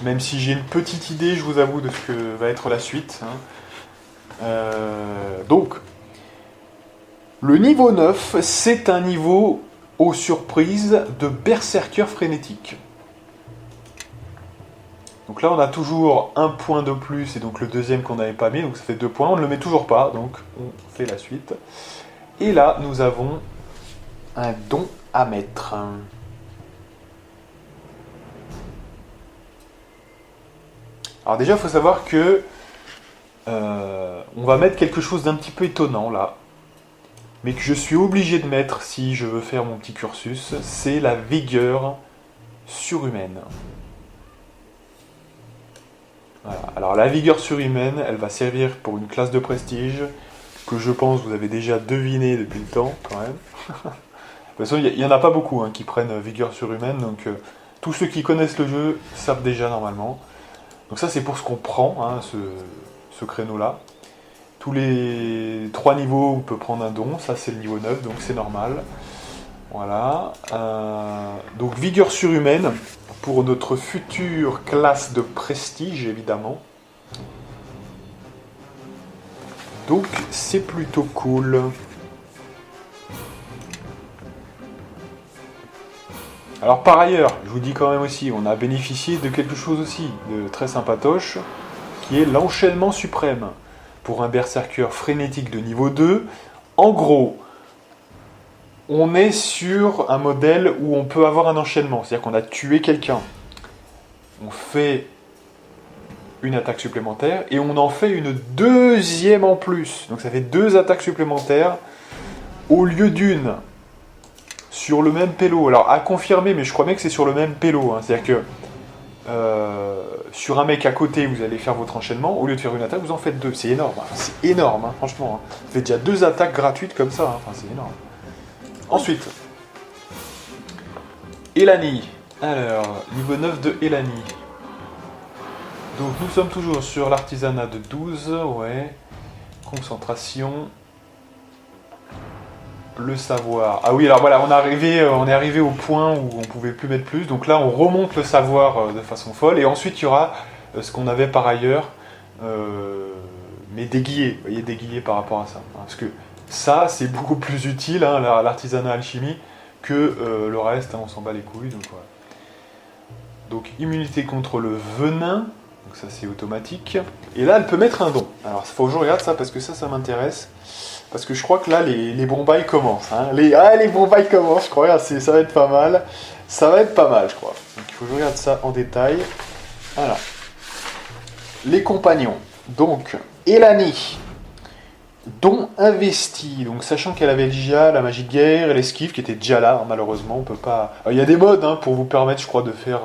Même si j'ai une petite idée, je vous avoue, de ce que va être la suite. Hein. Donc, le niveau 9, c'est un niveau, aux surprises, de berserker frénétique. Donc là, on a toujours un point de plus, et donc le deuxième qu'on n'avait pas mis, donc ça fait 2 points. On ne le met toujours pas, donc on fait la suite. Et là, nous avons un don à mettre. Alors déjà, il faut savoir que on va mettre quelque chose d'un petit peu étonnant là, mais que je suis obligé de mettre si je veux faire mon petit cursus, c'est la vigueur surhumaine. Voilà. Alors la vigueur surhumaine, elle va servir pour une classe de prestige, que je pense vous avez déjà deviné depuis le temps quand même. De toute façon, il n'y en a pas beaucoup hein, qui prennent vigueur surhumaine, donc tous ceux qui connaissent le jeu savent déjà normalement. Donc ça c'est pour ce qu'on prend, hein, ce créneau-là. Tous les 3 niveaux, on peut prendre un don. Ça, c'est le niveau 9, donc c'est normal. Voilà. Donc, vigueur surhumaine pour notre future classe de prestige, évidemment. Donc, c'est plutôt cool. Alors, par ailleurs, je vous dis quand même aussi, on a bénéficié de quelque chose aussi de très sympatoche, qui est l'enchaînement suprême. Pour un berserker frénétique de niveau 2, en gros, on est sur un modèle où on peut avoir un enchaînement. C'est-à-dire qu'on a tué quelqu'un. On fait une attaque supplémentaire et on en fait une deuxième en plus. Donc ça fait 2 attaques supplémentaires au lieu d'une. Sur le même pélo. Alors à confirmer, mais je crois bien que c'est sur le même pélo. Hein. C'est-à-dire que sur un mec à côté, vous allez faire votre enchaînement. Au lieu de faire une attaque, vous en faites 2. C'est énorme. Hein. C'est énorme, hein, franchement. Hein. Vous faites déjà 2 attaques gratuites comme ça. Hein. Enfin, c'est énorme. Ensuite, Elani. Alors, niveau 9 de Elani. Donc nous sommes toujours sur l'artisanat de 12, ouais. Concentration. Le savoir. Ah oui, alors voilà, on est arrivé au point où on pouvait plus mettre plus. Donc là, on remonte le savoir de façon folle. Et ensuite, il y aura ce qu'on avait par ailleurs, mais déguillé. Vous voyez, déguillé par rapport à ça. Parce que ça, c'est beaucoup plus utile, hein, l'artisanat alchimie, que le reste. Hein, on s'en bat les couilles. Donc, voilà. Donc immunité contre le venin. Donc ça, c'est automatique. Et là, elle peut mettre un don. Alors, il faut que je regarde ça parce que ça m'intéresse. Parce que je crois que là, les bons bails commencent. Hein. Les bons bails commencent, je crois. Regarde, ça va être pas mal. Ça va être pas mal, je crois. Donc il faut que je regarde ça en détail. Voilà. Les compagnons. Donc, Elani. Don investi. Donc, sachant qu'elle avait déjà la magie de guerre et l'esquive qui était déjà là, hein, malheureusement, on peut pas. Il y a des modes hein, pour vous permettre, je crois, de faire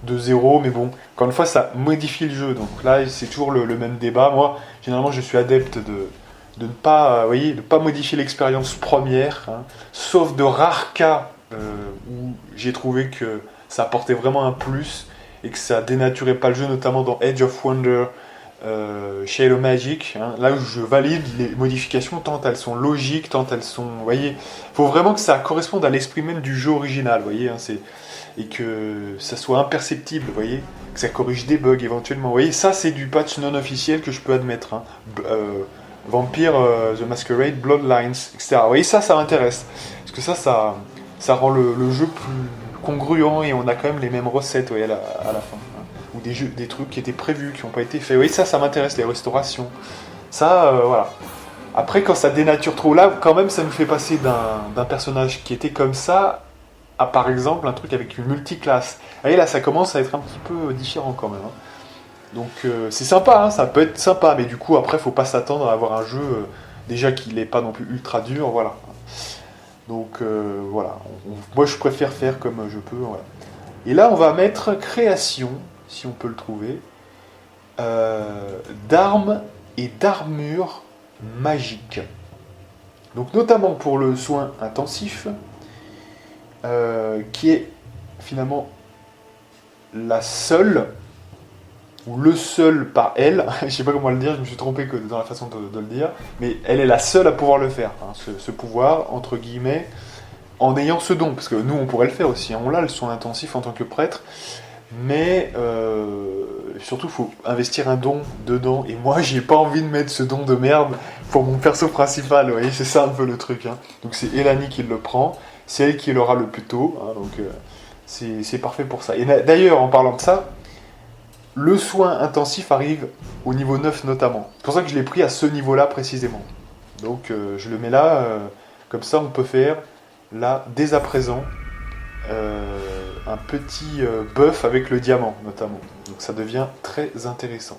de 0, mais bon, encore une fois, ça modifie le jeu. Donc là, c'est toujours le même débat. Moi, généralement, je suis adepte de ne pas, de pas modifier l'expérience première, hein, sauf de rares cas où j'ai trouvé que ça apportait vraiment un plus et que ça dénaturait pas le jeu, notamment dans Age of Wonder, Shadow Magic, hein, là où je valide les modifications tant elles sont logiques, tant elles sont, vous voyez, faut vraiment que ça corresponde à l'esprit même du jeu original, vous voyez, hein, et que ça soit imperceptible, vous voyez, que ça corrige des bugs éventuellement, vous voyez, ça c'est du patch non officiel que je peux admettre, hein. Vampire, The Masquerade, Bloodlines, etc. Vous voyez, ça m'intéresse, parce que ça rend le jeu plus congruent et on a quand même les mêmes recettes, vous voyez, à la fin. Ou des trucs qui étaient prévus, qui n'ont pas été faits. Oui, ça m'intéresse, les restaurations. Ça, voilà. Après, quand ça dénature trop, là, quand même, ça nous fait passer d'un personnage qui était comme ça à, par exemple, un truc avec une multiclasse. Vous voyez, là, ça commence à être un petit peu différent, quand même. Hein. Donc, c'est sympa, hein, ça peut être sympa, mais du coup, après, faut pas s'attendre à avoir un jeu, déjà qu'il n'est pas non plus ultra dur, voilà. Donc, voilà. Moi, je préfère faire comme je peux, voilà. Et là, on va mettre création, si on peut le trouver, d'armes et d'armures magiques. Donc notamment pour le soin intensif, qui est finalement la seule, ou le seul par elle, je sais pas comment le dire, je me suis trompé que dans la façon de le dire, mais elle est la seule à pouvoir le faire, hein, ce pouvoir, entre guillemets, en ayant ce don, parce que nous on pourrait le faire aussi, hein, on l'a le soin intensif en tant que prêtre, mais surtout il faut investir un don dedans, et moi j'ai pas envie de mettre ce don de merde pour mon perso principal, vous voyez, c'est ça un peu le truc, hein. Donc c'est Elani qui le prend, c'est elle qui l'aura le plus tôt, hein, donc c'est parfait pour ça. Et d'ailleurs, en parlant de ça, le soin intensif arrive au niveau 9 notamment, c'est pour ça que je l'ai pris à ce niveau là précisément, donc je le mets là, comme ça on peut faire là dès à présent un petit buff avec le diamant notamment, donc ça devient très intéressant.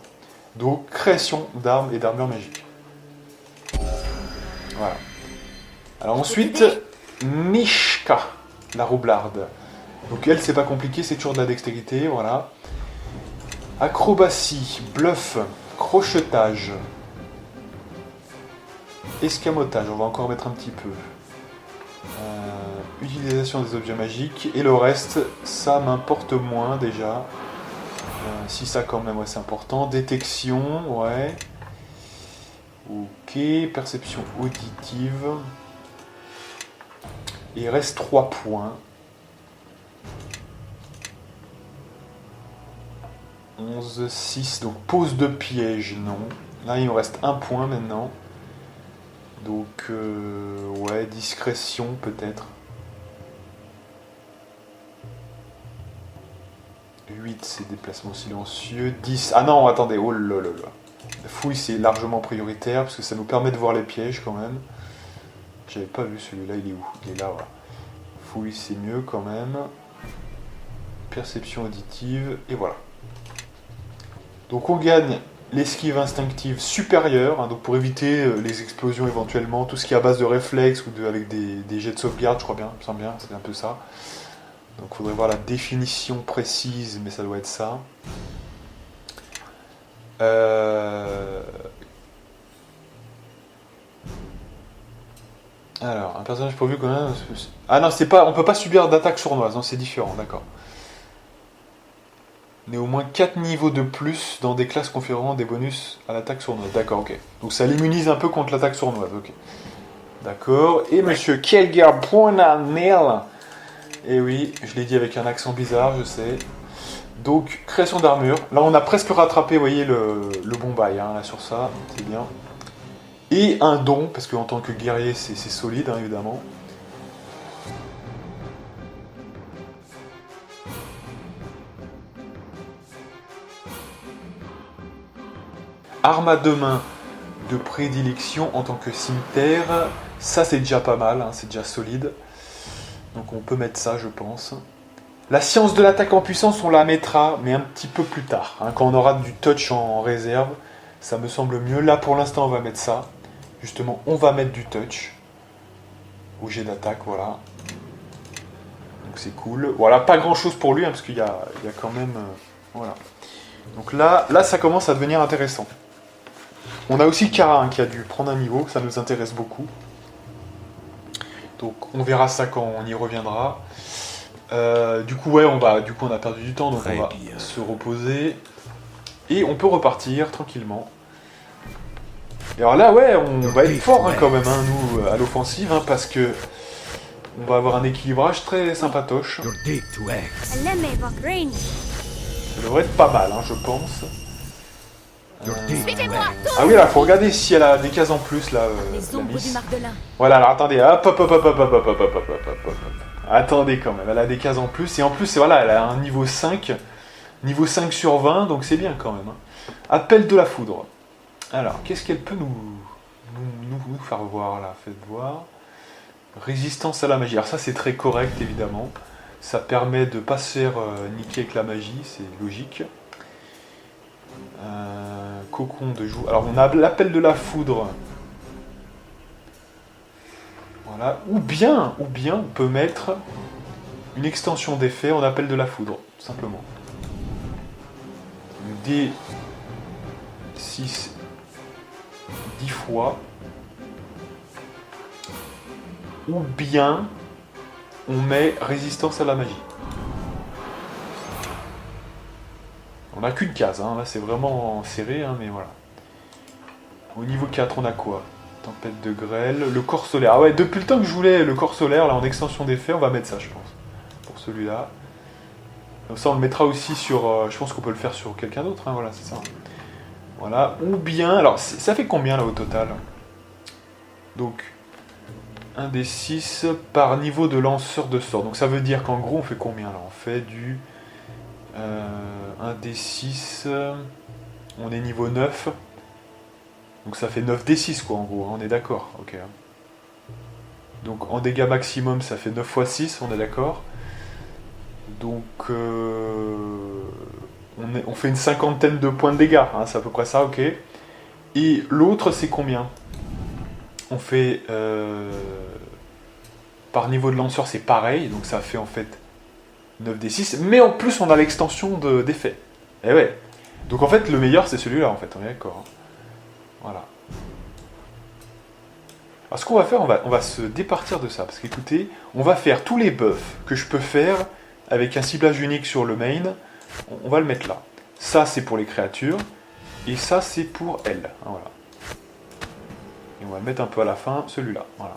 Donc création d'armes et d'armures magiques, voilà. Alors ensuite Mishka, la roublarde, donc elle c'est pas compliqué, c'est toujours de la dextérité, voilà. Acrobatie, bluff, crochetage, escamotage, on va encore mettre un petit peu. Utilisation des objets magiques, et le reste, ça m'importe moins déjà. Si ça quand même, ouais, c'est important. Détection, ouais. Ok, perception auditive. Et il reste 3 points. 11, 6, donc pose de piège, non. Là, il me reste 1 point maintenant. Donc, ouais, discrétion peut-être. 8, c'est déplacement silencieux. 10, ah non, attendez, oh là là là. Fouille, c'est largement prioritaire, parce que ça nous permet de voir les pièges quand même. J'avais pas vu celui-là, il est où? Il est là, voilà. Fouille, c'est mieux quand même. Perception auditive, et voilà. Donc on gagne l'esquive instinctive supérieure, hein, donc pour éviter les explosions éventuellement, tout ce qui est à base de réflexes ou avec des jets de sauvegarde, je crois bien, ça me semble bien, c'est un peu ça. Donc il faudrait voir la définition précise, mais ça doit être ça. Alors, un personnage pourvu quand même... Ah non, c'est pas, on peut pas subir d'attaque sournoise, non, c'est différent, d'accord. On est au moins 4 niveaux de plus dans des classes conférant des bonus à l'attaque sournoise. D'accord, ok. Donc ça l'immunise un peu contre l'attaque sournoise, ok. D'accord. Et monsieur Kjelgaard Poinanel. Et oui, je l'ai dit avec un accent bizarre, je sais. Donc, création d'armure. Là, on a presque rattrapé, vous voyez, le bon bail, hein, là, sur ça. C'est bien. Et un don, parce qu'en tant que guerrier, c'est solide, hein, évidemment. Arme à deux mains de prédilection en tant que cimetière. Ça, c'est déjà pas mal, hein, c'est déjà solide. Donc on peut mettre ça, je pense. La science de l'attaque en puissance, on la mettra, mais un petit peu plus tard. Hein, quand on aura du touch en réserve, ça me semble mieux. Là, pour l'instant, on va mettre ça. Justement, on va mettre du touch. Au jet d'attaque, voilà. Donc c'est cool. Voilà, pas grand-chose pour lui, hein, parce qu'il y a quand même... voilà. Donc là, ça commence à devenir intéressant. On a aussi Kara, hein, qui a dû prendre un niveau. Ça nous intéresse beaucoup. Donc on verra ça quand on y reviendra. Du coup, ouais, on a perdu du temps, donc on va se reposer. Et on peut repartir tranquillement. Et alors là, ouais, on va être fort, hein, quand même, hein, nous, à l'offensive, hein, parce que on va avoir un équilibrage très sympatoche. Ça devrait être pas mal, hein, je pense. Ah oui, là, faut regarder si elle a des cases en plus, là. Les ombres du Mardelin. Voilà, alors attendez, hop. Attendez quand même, elle a des cases en plus, et en plus, voilà, elle a un niveau 5 sur 20, donc c'est bien quand même. Hein. Appel de la foudre. Alors, qu'est-ce qu'elle peut nous faire voir, là? Faites voir. Résistance à la magie. Alors ça, c'est très correct, évidemment. Ça permet de ne pas se faire niquer avec la magie, c'est logique. Cocon de joue. Alors, on a l'appel de la foudre. Voilà. Ou bien, on peut mettre une extension d'effet en appel de la foudre, tout simplement. D6 10 fois. Ou bien on met résistance à la magie. On n'a qu'une case, hein. Là c'est vraiment serré, hein, mais voilà. Au niveau 4, on a quoi? Tempête de grêle, le corps solaire. Ah ouais, depuis le temps que je voulais le corps solaire, là en extension d'effet, on va mettre ça, je pense. Pour celui-là. Comme ça, on le mettra aussi sur... je pense qu'on peut le faire sur quelqu'un d'autre, hein, voilà, c'est ça. Voilà, ou bien... Alors, ça fait combien, là, au total? Donc, 1 des 6 par niveau de lanceur de sort. Donc, ça veut dire qu'en gros, on fait combien, là? On fait du... 1 des 6... on est niveau 9. Donc, ça fait 9 des 6, quoi, en gros. Hein, on est d'accord, ok. Donc, en dégâts maximum, ça fait 9 x 6, on est d'accord. Donc, on fait une cinquantaine de points de dégâts, hein, c'est à peu près ça, ok. Et l'autre, c'est combien? On fait... par niveau de lanceur, c'est pareil, donc ça fait en fait 9 des 6, mais en plus, on a l'extension d'effet. Et ouais. Donc en fait, le meilleur, c'est celui-là, en fait, on est d'accord. Hein. Voilà. Alors ce qu'on va faire, on va se départir de ça, parce qu'écoutez, on va faire tous les buffs que je peux faire avec un ciblage unique sur le main, on va le mettre là. Ça, c'est pour les créatures, et ça, c'est pour elle. Hein, voilà. Et on va le mettre un peu à la fin, celui-là. Voilà.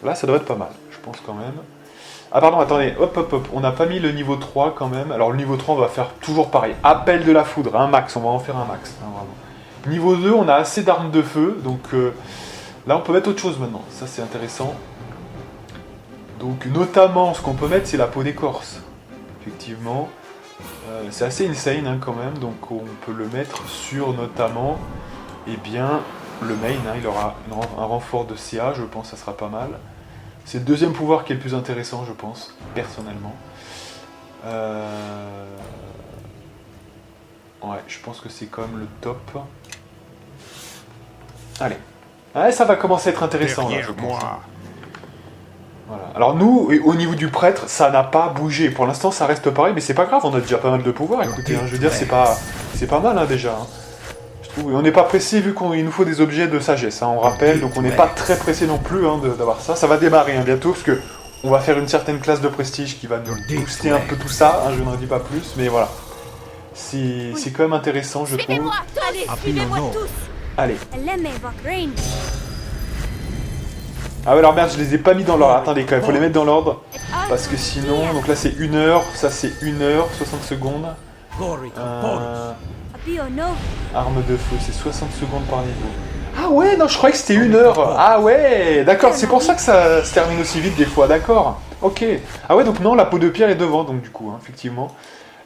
Là, ça devrait être pas mal, je pense quand même. Ah pardon, attendez, hop, on n'a pas mis le niveau 3 quand même. Alors le niveau 3, on va faire toujours pareil. Appel de la foudre, un max, on va en faire un max. Hein, vraiment. Niveau 2, on a assez d'armes de feu, donc là, on peut mettre autre chose maintenant. Ça, c'est intéressant. Donc, notamment, ce qu'on peut mettre, c'est la peau d'écorce. Effectivement. C'est assez insane, hein, quand même. Donc, on peut le mettre sur, notamment, eh bien, le main. Hein, il aura un renfort de CA, je pense que ça sera pas mal. C'est le deuxième pouvoir qui est le plus intéressant, je pense, personnellement. Ouais, je pense que c'est quand même le top. Allez. Ouais, ça va commencer à être intéressant, là, je pense. Voilà. Alors nous, au niveau du prêtre, ça n'a pas bougé. Pour l'instant, ça reste pareil, mais c'est pas grave, on a déjà pas mal de pouvoir. Écoutez, hein, je veux dire, c'est pas mal, hein, déjà. Hein. Je trouve, on n'est pas pressé, vu qu'il nous faut des objets de sagesse, hein, on rappelle, donc on n'est pas très pressé non plus, hein, d'avoir ça. Ça va démarrer, hein, bientôt, parce que on va faire une certaine classe de prestige qui va nous booster un peu tout ça, hein, je n'en dis pas plus, mais voilà. C'est quand même intéressant, je trouve. Suivez-moi, allez, suivez-moi tous. Allez. Ah ouais, alors merde, je les ai pas mis dans l'ordre. Attendez, quand même, faut les mettre dans l'ordre. Parce que sinon, donc là c'est 1 heure, ça c'est 1 heure, 60 secondes. Arme de feu, c'est 60 secondes par niveau. Ah ouais, non, je croyais que c'était 1 heure. Ah ouais, d'accord, c'est pour ça que ça se termine aussi vite des fois, d'accord. Ok. Ah ouais, donc non, la peau de pierre est devant, donc du coup, hein, effectivement.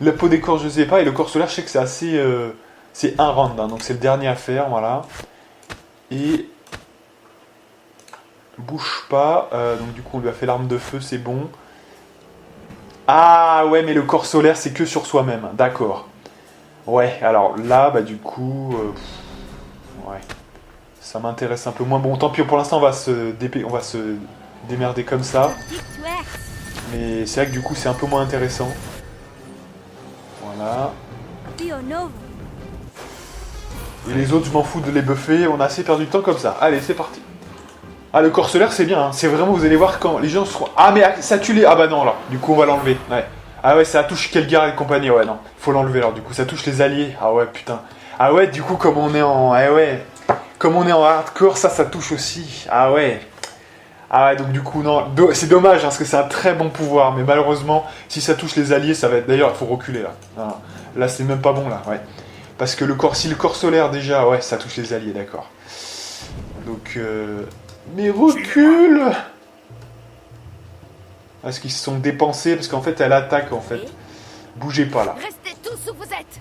La peau d'écorce, je sais pas, et le corps solaire, je sais que c'est assez... c'est un round, hein, donc c'est le dernier à faire, voilà. Et... Bouge pas, donc du coup on lui a fait l'arme de feu, c'est bon. Ah ouais, mais le corps solaire, c'est que sur soi-même, d'accord. Ouais, alors là, bah du coup... ouais. Ça m'intéresse un peu moins. Bon, tant pis, pour l'instant, on va se démerder comme ça. Mais c'est vrai que du coup, c'est un peu moins intéressant. Voilà. Et les autres, je m'en fous de les buffer. On a assez perdu de temps comme ça. Allez, c'est parti. Ah, le corps solaire, c'est bien. Hein. C'est vraiment, vous allez voir quand les gens seront... Ah, mais ça tue les... Ah bah non, là. Du coup, on va l'enlever. Ouais. Ah ouais, ça touche Kelgar et compagnie. Ouais, non. Faut l'enlever, alors. Du coup, ça touche les alliés. Ah ouais, putain. Ah ouais, du coup, comme on est en... Ah ouais. Comme on est en hardcore, ça touche aussi. Ah ouais. Ah ouais, donc du coup, non. C'est dommage, hein, parce que c'est un très bon pouvoir. Mais malheureusement, si ça touche les alliés, ça va être... D'ailleurs, il faut reculer, là. Non, là, c'est même pas bon, là. Ouais. Parce que si le corps solaire, déjà, ouais, ça touche les alliés, d'accord. Donc, mais recule. Est-ce qu'ils se sont dépensés? Parce qu'en fait, elle attaque, en fait. Bougez pas, là. Restez tous où vous êtes.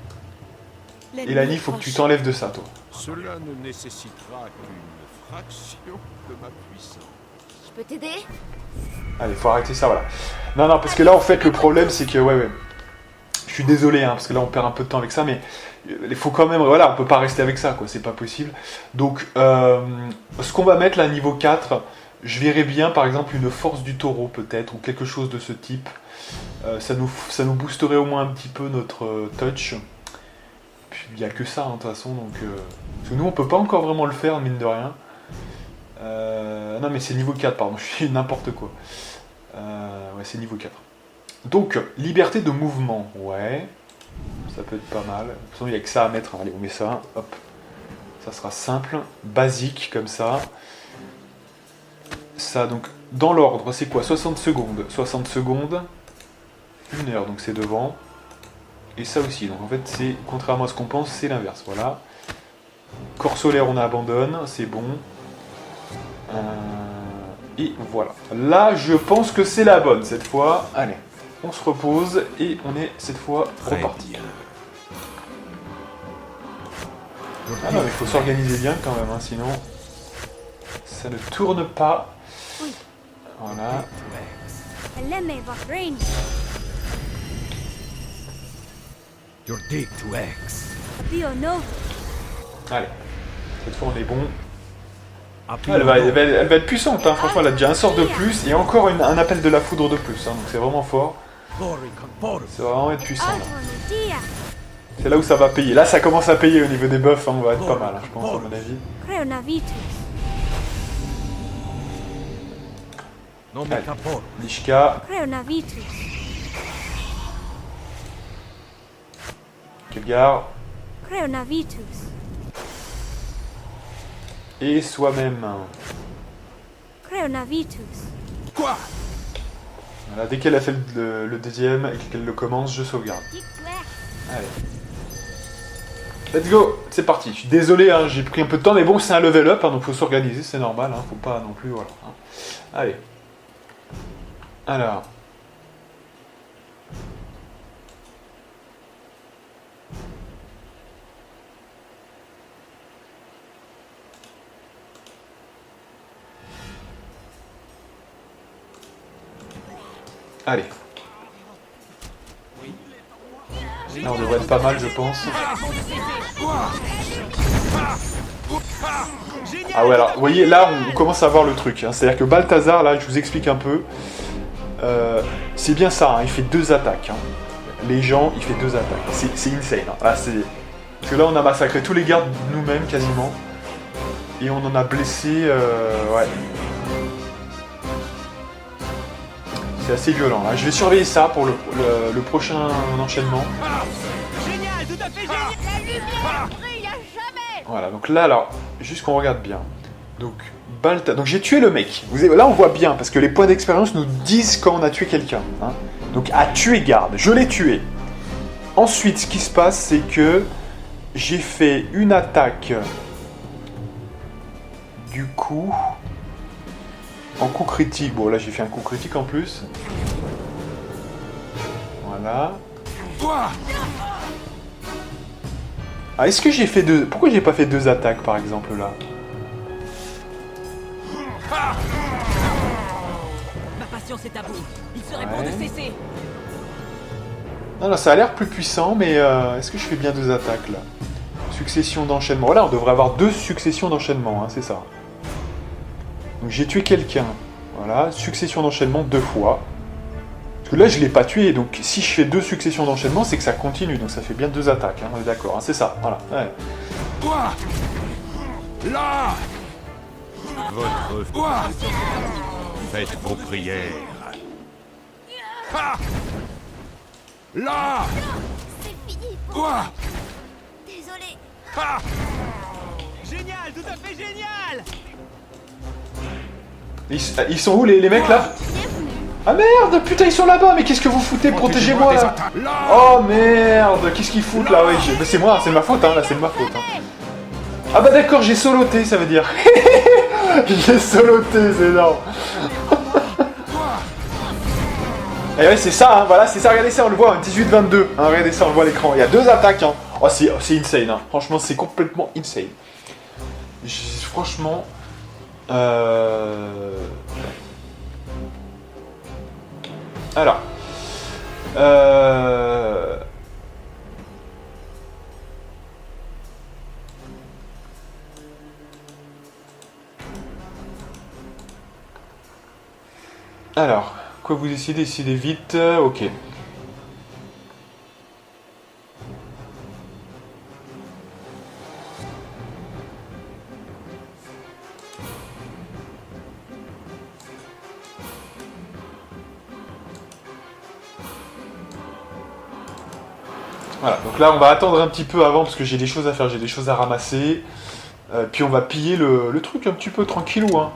Elanie, il faut que tu t'enlèves de ça, toi. Cela ne nécessitera qu'une fraction de ma puissance. Je peux t'aider? Allez, faut arrêter ça, voilà. Non, parce que là, en fait, le problème, c'est que... Ouais. Je suis désolé, hein, parce que là, on perd un peu de temps avec ça, mais... Il faut quand même... Voilà, on peut pas rester avec ça, quoi. C'est pas possible. Donc, ce qu'on va mettre, là, niveau 4... Je verrais bien, par exemple, une force du taureau, peut-être, ou quelque chose de ce type. Ça nous boosterait au moins un petit peu notre touch. Puis, il n'y a que ça, hein, de toute façon, donc... Parce que nous, on peut pas encore vraiment le faire, mine de rien. Non, mais c'est niveau 4, pardon, je fais n'importe quoi. Ouais, c'est niveau 4. Donc, liberté de mouvement, ouais. Ça peut être pas mal. De toute façon, il n'y a que ça à mettre. Allez, on met ça, hop. Ça sera simple, basique, comme ça. Ça, donc, dans l'ordre, c'est quoi? 60 secondes. 60 secondes. 1 heure, donc c'est devant. Et ça aussi. Donc, en fait, c'est, contrairement à ce qu'on pense, c'est l'inverse. Voilà. Corps solaire, on abandonne. C'est bon. Et voilà. Là, je pense que c'est la bonne, cette fois. Allez, on se repose. Et on est, cette fois, reparti. Ah non, mais il faut s'organiser bien, quand même, hein, sinon... Ça ne tourne pas. Voilà. Allez. Cette fois, on est bon. Elle va être puissante, hein. Franchement, elle a déjà un sort de plus et encore un appel de la foudre de plus. Hein. Donc c'est vraiment fort. Ça va vraiment être puissant. Là. C'est là où ça va payer. Là, ça commence à payer au niveau des buffs. Hein. On va être pas mal, hein, je pense, à mon avis. Allez. Lishka. Kelgar. Et soi-même. Quoi? Voilà, dès qu'elle a fait le deuxième et qu'elle le commence, je sauvegarde. Allez. Let's go. C'est parti. Je suis désolé, hein, j'ai pris un peu de temps, mais bon, c'est un level up, hein, donc faut s'organiser, c'est normal, hein, faut pas non plus, voilà. Hein. Allez. Alors. Allez. Là, on devrait être pas mal, je pense. Ah ouais, alors, vous voyez, là, on commence à voir le truc. Hein. C'est-à-dire que Balthazar, là, je vous explique un peu. C'est bien ça, hein, il fait 2 attaques. Hein. Les gens, il fait 2 attaques. C'est insane. Hein. Là, parce que là, on a massacré tous les gardes nous-mêmes, quasiment. Et on en a blessé... ouais. C'est assez violent. Là. Je vais surveiller ça pour le prochain enchaînement. tout à fait génial. La lumière brille à jamais. Voilà, donc là, alors, juste qu'on regarde bien. Donc, Balta... Donc j'ai tué le mec. Là, on voit bien, parce que les points d'expérience nous disent quand on a tué quelqu'un. Hein. Donc, à tuer garde. Je l'ai tué. Ensuite, ce qui se passe, c'est que j'ai fait une attaque. Du coup... En coup critique. Bon, là, j'ai fait un coup critique en plus. Voilà. Ah, est-ce que j'ai fait deux... Pourquoi j'ai pas fait 2 attaques, par exemple, là? Ma patience est à bout. Il serait bon de cesser. Non, non, ça a l'air plus puissant, mais est-ce que je fais bien 2 attaques, là? Succession d'enchaînement. Voilà, on devrait avoir 2 successions d'enchaînement, hein, c'est ça. Donc j'ai tué quelqu'un. Voilà, succession d'enchaînement 2 fois. Parce que là, je l'ai pas tué, donc si je fais 2 successions d'enchaînement, c'est que ça continue, donc ça fait bien 2 attaques, hein, on est d'accord, hein, c'est ça, voilà. Ouais. Là votre... Faites vos prières. Là C'est fini. Désolé. Génial, tout à fait génial. Ils sont où les mecs là? Ah merde, putain, ils sont là-bas, mais qu'est-ce que vous foutez? Protégez-moi là. Oh merde, qu'est-ce qu'ils foutent là? Ouais, mais c'est moi, c'est de ma faute, hein, là, c'est de ma faute. Hein. Ah bah d'accord, j'ai soloté, ça veut dire. J'ai soloté, c'est énorme. Et ouais, c'est ça, hein, voilà, c'est ça, regardez ça, on le voit, 18-22, hein, regardez ça, on le voit à l'écran. Il y a 2 attaques, hein. Oh, c'est insane, hein. Franchement, c'est complètement insane. Franchement... Alors... Alors, quoi vous décidez vite, ok. Voilà, donc là on va attendre un petit peu avant parce que j'ai des choses à faire, j'ai des choses à ramasser. Puis on va piller le truc un petit peu tranquillou, hein.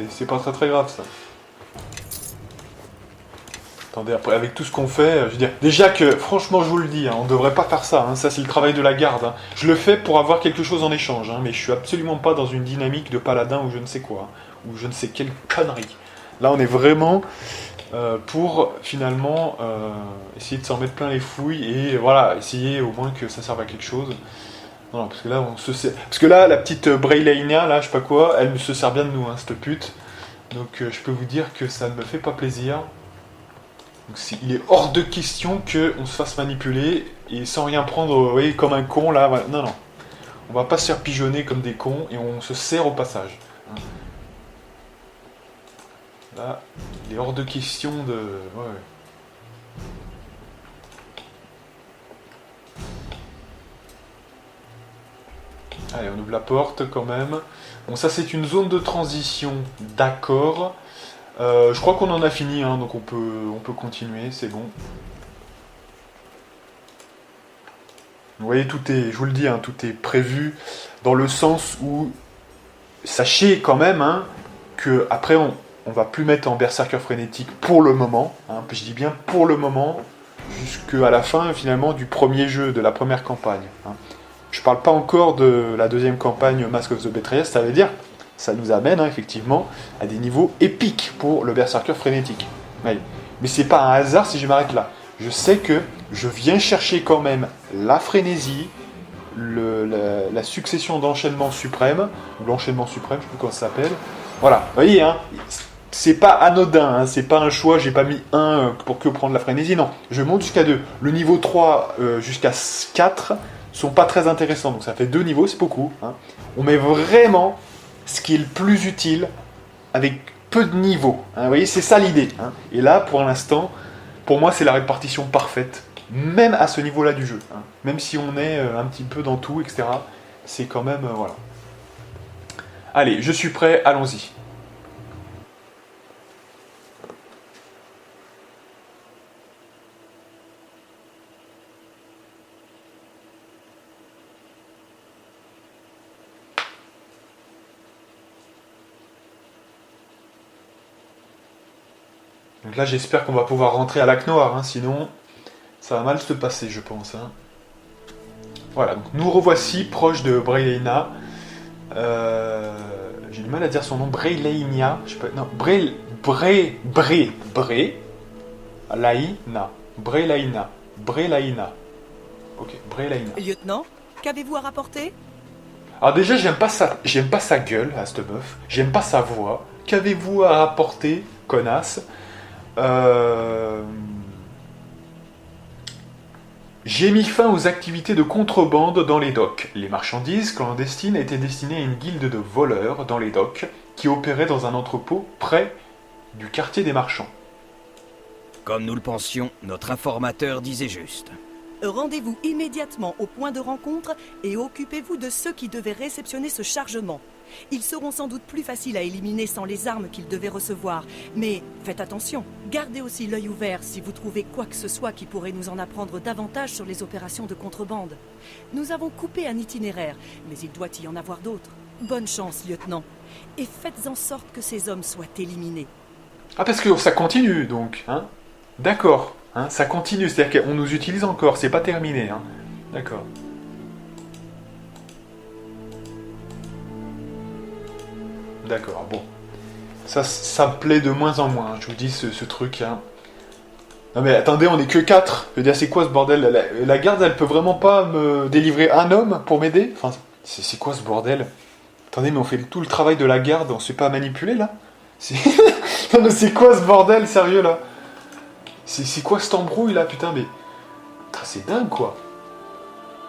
C'est pas très grave ça. Attendez, après, avec tout ce qu'on fait, je veux dire, déjà que, franchement, je vous le dis, hein, on devrait pas faire ça, hein, ça c'est le travail de la garde. Hein. Je le fais pour avoir quelque chose en échange, hein, mais je suis absolument pas dans une dynamique de paladin ou je ne sais quoi, hein, ou je ne sais quelle connerie. Là, on est vraiment pour, finalement, essayer de s'en mettre plein les fouilles et, voilà, essayer au moins que ça serve à quelque chose. Non, parce que là, parce que là, la petite Braylainia, là, je sais pas quoi, elle se sert bien de nous, hein, cette pute. Donc, je peux vous dire que ça ne me fait pas plaisir. Donc il est hors de question qu'on se fasse manipuler et sans rien prendre, vous voyez, comme un con là. Voilà. Non, non. On va pas se faire pigeonner comme des cons et on se sert au passage. Là, il est hors de question de... Ouais. Allez, on ouvre la porte quand même. Bon, ça c'est une zone de transition, d'accord. Je crois qu'on en a fini, hein, donc on peut continuer, c'est bon. Vous voyez, tout est, je vous le dis, hein, tout est prévu dans le sens où sachez quand même hein, que après on va plus mettre en berserker frénétique pour le moment. Hein, je dis bien pour le moment, jusqu'à la fin finalement du premier jeu, de la première campagne. Hein. Je parle pas encore de la deuxième campagne Mask of the Betrayer, ça veut dire. Ça nous amène hein, effectivement à des niveaux épiques pour le berserker frénétique. Oui. Mais c'est pas un hasard si je m'arrête là. Je sais que je viens chercher quand même la frénésie, la succession d'enchaînements suprêmes, ou l'enchaînement suprême, je sais plus comment ça s'appelle. Voilà, vous voyez, hein, c'est pas anodin, hein, c'est pas un choix, j'ai pas mis 1 pour que prendre la frénésie, non. Je monte jusqu'à 2. Le niveau 3 jusqu'à 4 sont pas très intéressants, donc ça fait 2 niveaux, c'est beaucoup. Hein. On met vraiment ce qui est le plus utile avec peu de niveaux. Hein, vous voyez, c'est ça l'idée. Hein. Et là, pour l'instant, pour moi, c'est la répartition parfaite, même à ce niveau-là du jeu. Hein. Même si on est un petit peu dans tout, etc., c'est quand même... voilà. Allez, je suis prêt, allons-y. Donc là, j'espère qu'on va pouvoir rentrer à Lac Noir, hein, sinon ça va mal se passer, je pense. Hein. Voilà, donc nous revoici proche de Brelaina. J'ai du mal à dire son nom, Brelaina. Je sais pas, non, Brelaina. Ok, Brelaina. Lieutenant, qu'avez-vous à rapporter? Alors déjà, j'aime pas sa gueule à cette meuf. J'aime pas sa voix. Qu'avez-vous à rapporter, connasse? J'ai mis fin aux activités de contrebande dans les docks. Les marchandises clandestines étaient destinées à une guilde de voleurs dans les docks qui opérait dans un entrepôt près du quartier des marchands. Comme nous le pensions, notre informateur disait juste. Rendez-vous immédiatement au point de rencontre et occupez-vous de ceux qui devaient réceptionner ce chargement. Ils seront sans doute plus faciles à éliminer sans les armes qu'ils devaient recevoir. Mais faites attention, gardez aussi l'œil ouvert si vous trouvez quoi que ce soit qui pourrait nous en apprendre davantage sur les opérations de contrebande. Nous avons coupé un itinéraire, mais il doit y en avoir d'autres. Bonne chance, lieutenant. Et faites en sorte que ces hommes soient éliminés. Ah, parce que ça continue, donc, hein? D'accord, hein, ça continue, c'est-à-dire qu'on nous utilise encore, c'est pas terminé, hein? D'accord. D'accord, bon. Ça me plaît de moins en moins, je vous dis, ce truc, hein. Non mais attendez, on est que 4. Je veux dire, c'est quoi ce bordel? La garde, elle peut vraiment pas me délivrer un homme pour m'aider? Enfin, c'est quoi ce bordel? Attendez, mais on fait tout le travail de la garde, on se fait pas manipuler, là? Non mais c'est quoi ce bordel, sérieux, là? C'est quoi cette embrouille, là, putain, mais... C'est dingue, quoi.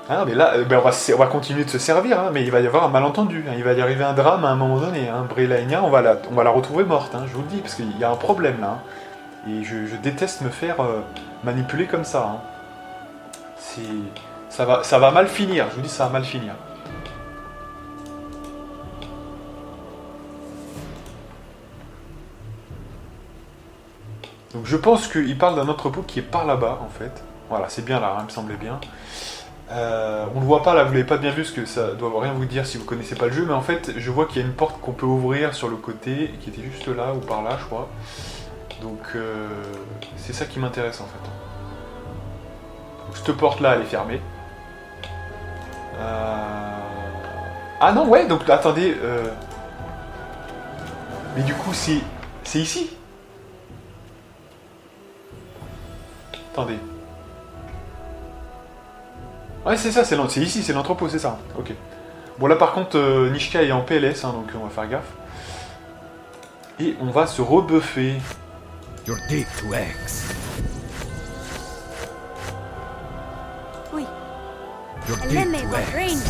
Ah, mais là, on va continuer de se servir, hein, mais il va y avoir un malentendu. Hein, il va y arriver un drame à un moment donné. Hein. Brelaina, on va la retrouver morte, hein, je vous le dis, parce qu'il y a un problème, là. Hein, et je déteste me faire manipuler comme ça. Hein. Ça va mal finir, je vous dis, ça va mal finir. Donc je pense qu'il parle d'un entrepôt qui est par là-bas, en fait. Voilà, c'est bien là, hein, il me semblait bien. On le voit pas là, vous l'avez pas bien vu, parce que ça doit rien vous dire si vous connaissez pas le jeu, mais en fait, je vois qu'il y a une porte qu'on peut ouvrir sur le côté, qui était juste là, ou par là, je crois. Donc, c'est ça qui m'intéresse, en fait. Donc, cette porte-là, elle est fermée. Ah non, ouais, donc, attendez. Mais du coup, c'est ici. Attendez. Ouais, c'est ça, c'est ici, c'est l'entrepôt, c'est ça. Ok. Bon, là, par contre, Nishka est en PLS, hein, donc on va faire gaffe. Et on va se rebuffer. You're deep to X. Oui. You're deep to X.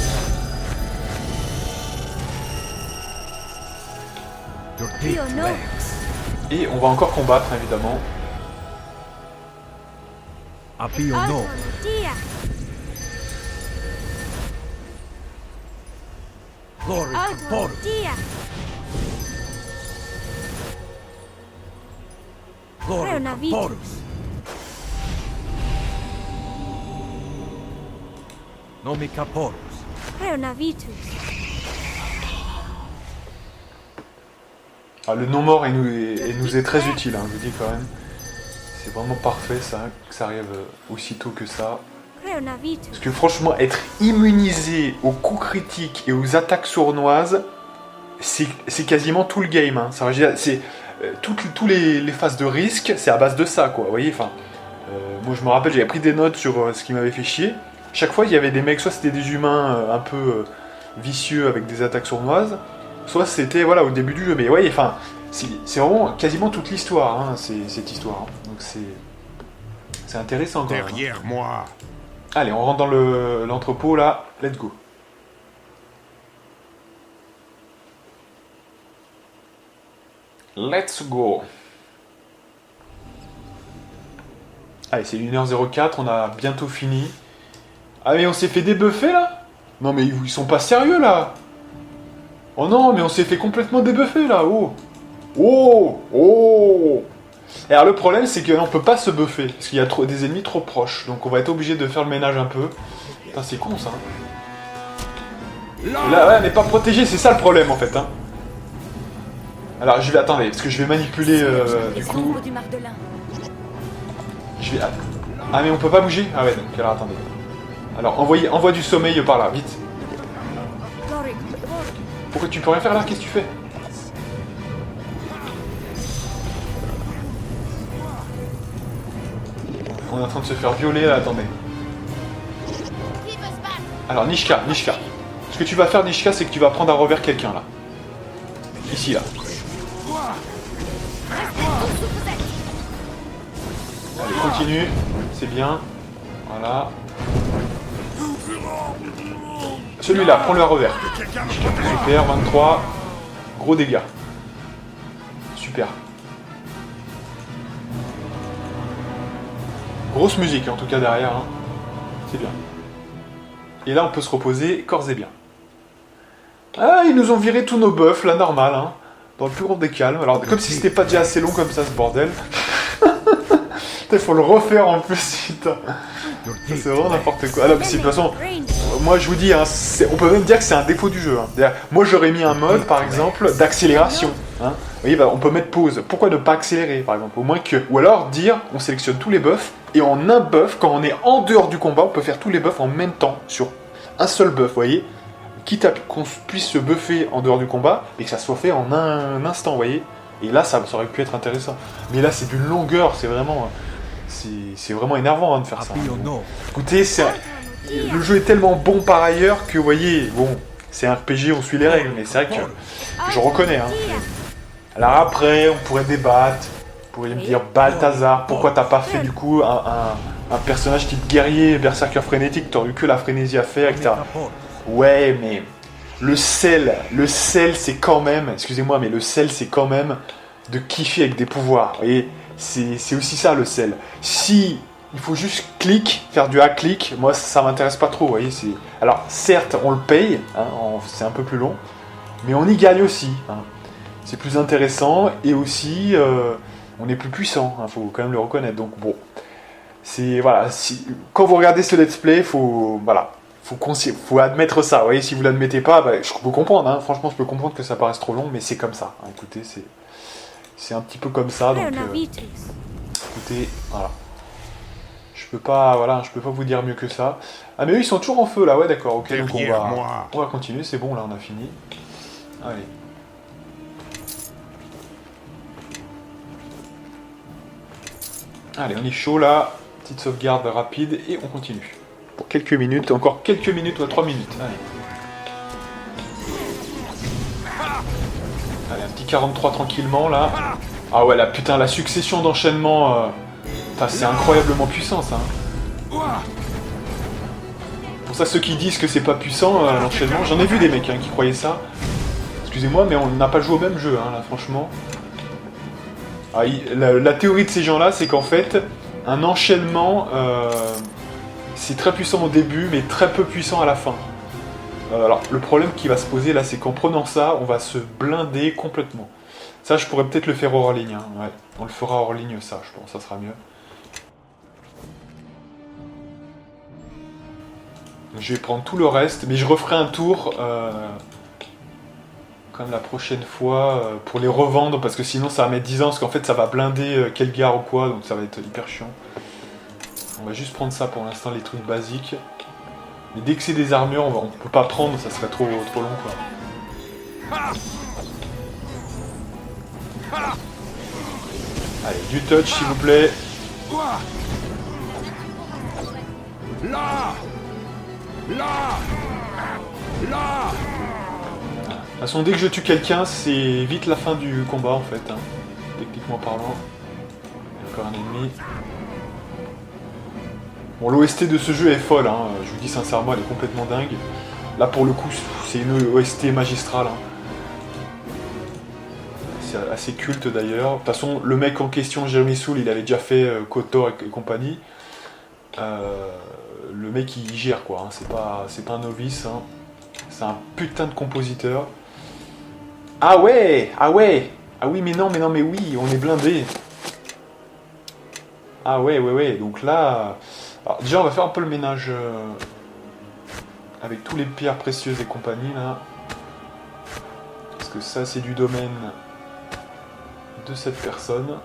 You're deep to X. Et on va encore combattre, évidemment. Apiono. Glory Caporus. Glory Caporus. Nomi Caporus. Ah, le nom mort il nous est très utile, hein, je vous dis quand même. C'est vraiment parfait ça, que ça arrive aussitôt que ça. Parce que franchement, être immunisé aux coups critiques et aux attaques sournoises, c'est quasiment tout le game. Hein. Ça veut dire, c'est tous les phases de risque, c'est à base de ça, quoi. Vous voyez, enfin, moi je me rappelle, j'avais pris des notes sur ce qui m'avait fait chier. Chaque fois, il y avait des mecs, soit c'était des humains un peu vicieux avec des attaques sournoises, soit c'était voilà au début du jeu. Mais vous voyez, enfin, c'est vraiment quasiment toute l'histoire, hein, cette histoire. Hein. Donc c'est intéressant quand même. Derrière moi. Allez, on rentre dans l'entrepôt là, let's go. Let's go. Allez, c'est 1h04, on a bientôt fini. Ah mais on s'est fait débuffer là? Non mais ils sont pas sérieux là. Oh non, mais on s'est fait complètement débuffer là, oh. Oh. Oh. Et alors le problème c'est qu'on peut pas se buffer, parce qu'il y a des ennemis trop proches, donc on va être obligé de faire le ménage un peu. Putain c'est con ça. Là ouais on n'est pas protégé, c'est ça le problème en fait. Hein. Alors je vais... Attendez, parce que je vais manipuler du coup... Sombre du Mardelin. Je vais... Ah mais on peut pas bouger? Ah ouais, donc alors attendez. Alors envoie du sommeil par là, vite. Pourquoi tu peux rien faire là? Qu'est-ce que tu fais? On est en train de se faire violer là, attendez. Alors Nishka. Ce que tu vas faire Nishka, c'est que tu vas prendre à revers quelqu'un là. Ici là. Allez, continue. C'est bien. Voilà. Celui-là, prends-le à revers. Super, 23. Gros dégâts. Super. Grosse musique en tout cas derrière. Hein. C'est bien. Et là on peut se reposer corps et bien. Ah, ils nous ont viré tous nos buffs, là, normal, hein. Dans le plus grand des calmes. Alors, comme si c'était pas déjà assez long comme ça, ce bordel. Il faut le refaire en plus, putain. C'est vraiment n'importe quoi. Ah non, mais de toute façon, moi je vous dis, hein, on peut même dire que c'est un défaut du jeu. Hein. Moi j'aurais mis un mode, par exemple, d'accélération. Hein. Vous voyez, bah, on peut mettre pause. Pourquoi ne pas accélérer, par exemple? Au moins que. Ou alors dire, on sélectionne tous les buffs, et en un buff, quand on est en dehors du combat, on peut faire tous les buffs en même temps, sur un seul buff, vous voyez. Quitte à qu'on puisse se buffer en dehors du combat, et que ça soit fait en un instant, vous voyez. Et là, ça aurait pu être intéressant. Mais là, c'est d'une longueur, c'est vraiment... C'est vraiment énervant hein, de faire ça. Écoutez, le jeu est tellement bon par ailleurs que, vous voyez, bon, c'est un RPG, on suit les règles, mais c'est vrai que je reconnais. Hein. Alors après, on pourrait débattre, vous pourriez me dire, Balthazar, pourquoi t'as pas fait du coup un personnage type guerrier, berserker frénétique, t'aurais eu que la frénésie à faire, etc. Ouais, mais le sel c'est quand même, excusez-moi, mais le sel c'est quand même de kiffer avec des pouvoirs, vous voyez. C'est aussi ça le sel. Si il faut juste faire du hack-click, moi ça m'intéresse pas trop, vous voyez. Alors certes on le paye, hein, c'est un peu plus long, mais on y gagne aussi. Hein. C'est plus intéressant et aussi on est plus puissant, hein, faut quand même le reconnaître. Donc bon, c'est voilà. Quand vous regardez ce let's play, faut admettre ça. Vous voyez, si vous l'admettez pas, bah, je peux comprendre. Hein, franchement, je peux comprendre que ça paraisse trop long, mais c'est comme ça. Hein, écoutez, c'est un petit peu comme ça, donc écoutez, voilà. Je peux pas vous dire mieux que ça. Ah mais eux ils sont toujours en feu là, ouais d'accord, ok, donc on va continuer, c'est bon là, on a fini. Allez. Allez, on est chaud là, petite sauvegarde rapide et on continue. Pour quelques minutes, encore quelques minutes ou 3 minutes, allez. Allez, un petit 43 tranquillement là. Ah ouais, là putain, la succession d'enchaînements, c'est incroyablement puissant ça. Pour ça, ceux qui disent que c'est pas puissant l'enchaînement, j'en ai vu des mecs hein, qui croyaient ça. Excusez-moi, mais on n'a pas joué au même jeu hein, là, franchement. Ah, la théorie de ces gens-là, c'est qu'en fait, un enchaînement, c'est très puissant au début, mais très peu puissant à la fin. Alors, le problème qui va se poser là, c'est qu'en prenant ça, on va se blinder complètement. Ça, je pourrais peut-être le faire hors ligne. Hein. Ouais, on le fera hors ligne, ça, je pense, ça sera mieux. Donc, je vais prendre tout le reste, mais je referai un tour, comme la prochaine fois, pour les revendre, parce que sinon ça va mettre 10 ans, parce qu'en fait ça va blinder Kelgar ou quoi, donc ça va être hyper chiant. On va juste prendre ça pour l'instant, les trucs basiques. Mais dès que c'est des armures, on peut pas prendre, ça serait trop long quoi. Allez, du touch s'il vous plaît. De toute façon, dès que je tue quelqu'un, c'est vite la fin du combat en fait, hein, techniquement parlant. Il y a encore un ennemi. Bon, l'OST de ce jeu est folle, hein, je vous dis sincèrement, elle est complètement dingue. Là pour le coup, c'est une OST magistrale. Hein. C'est assez culte d'ailleurs. De toute façon, le mec en question, Jeremy Soule, il avait déjà fait KOTOR et compagnie. Le mec il gère quoi, hein. C'est pas un novice, hein. C'est un putain de compositeur. Ah ouais, ah oui mais oui, on est blindé. Ah ouais, donc là... Alors, déjà on va faire un peu le ménage avec tous les pierres précieuses et compagnie là. Parce que ça c'est du domaine de cette personne.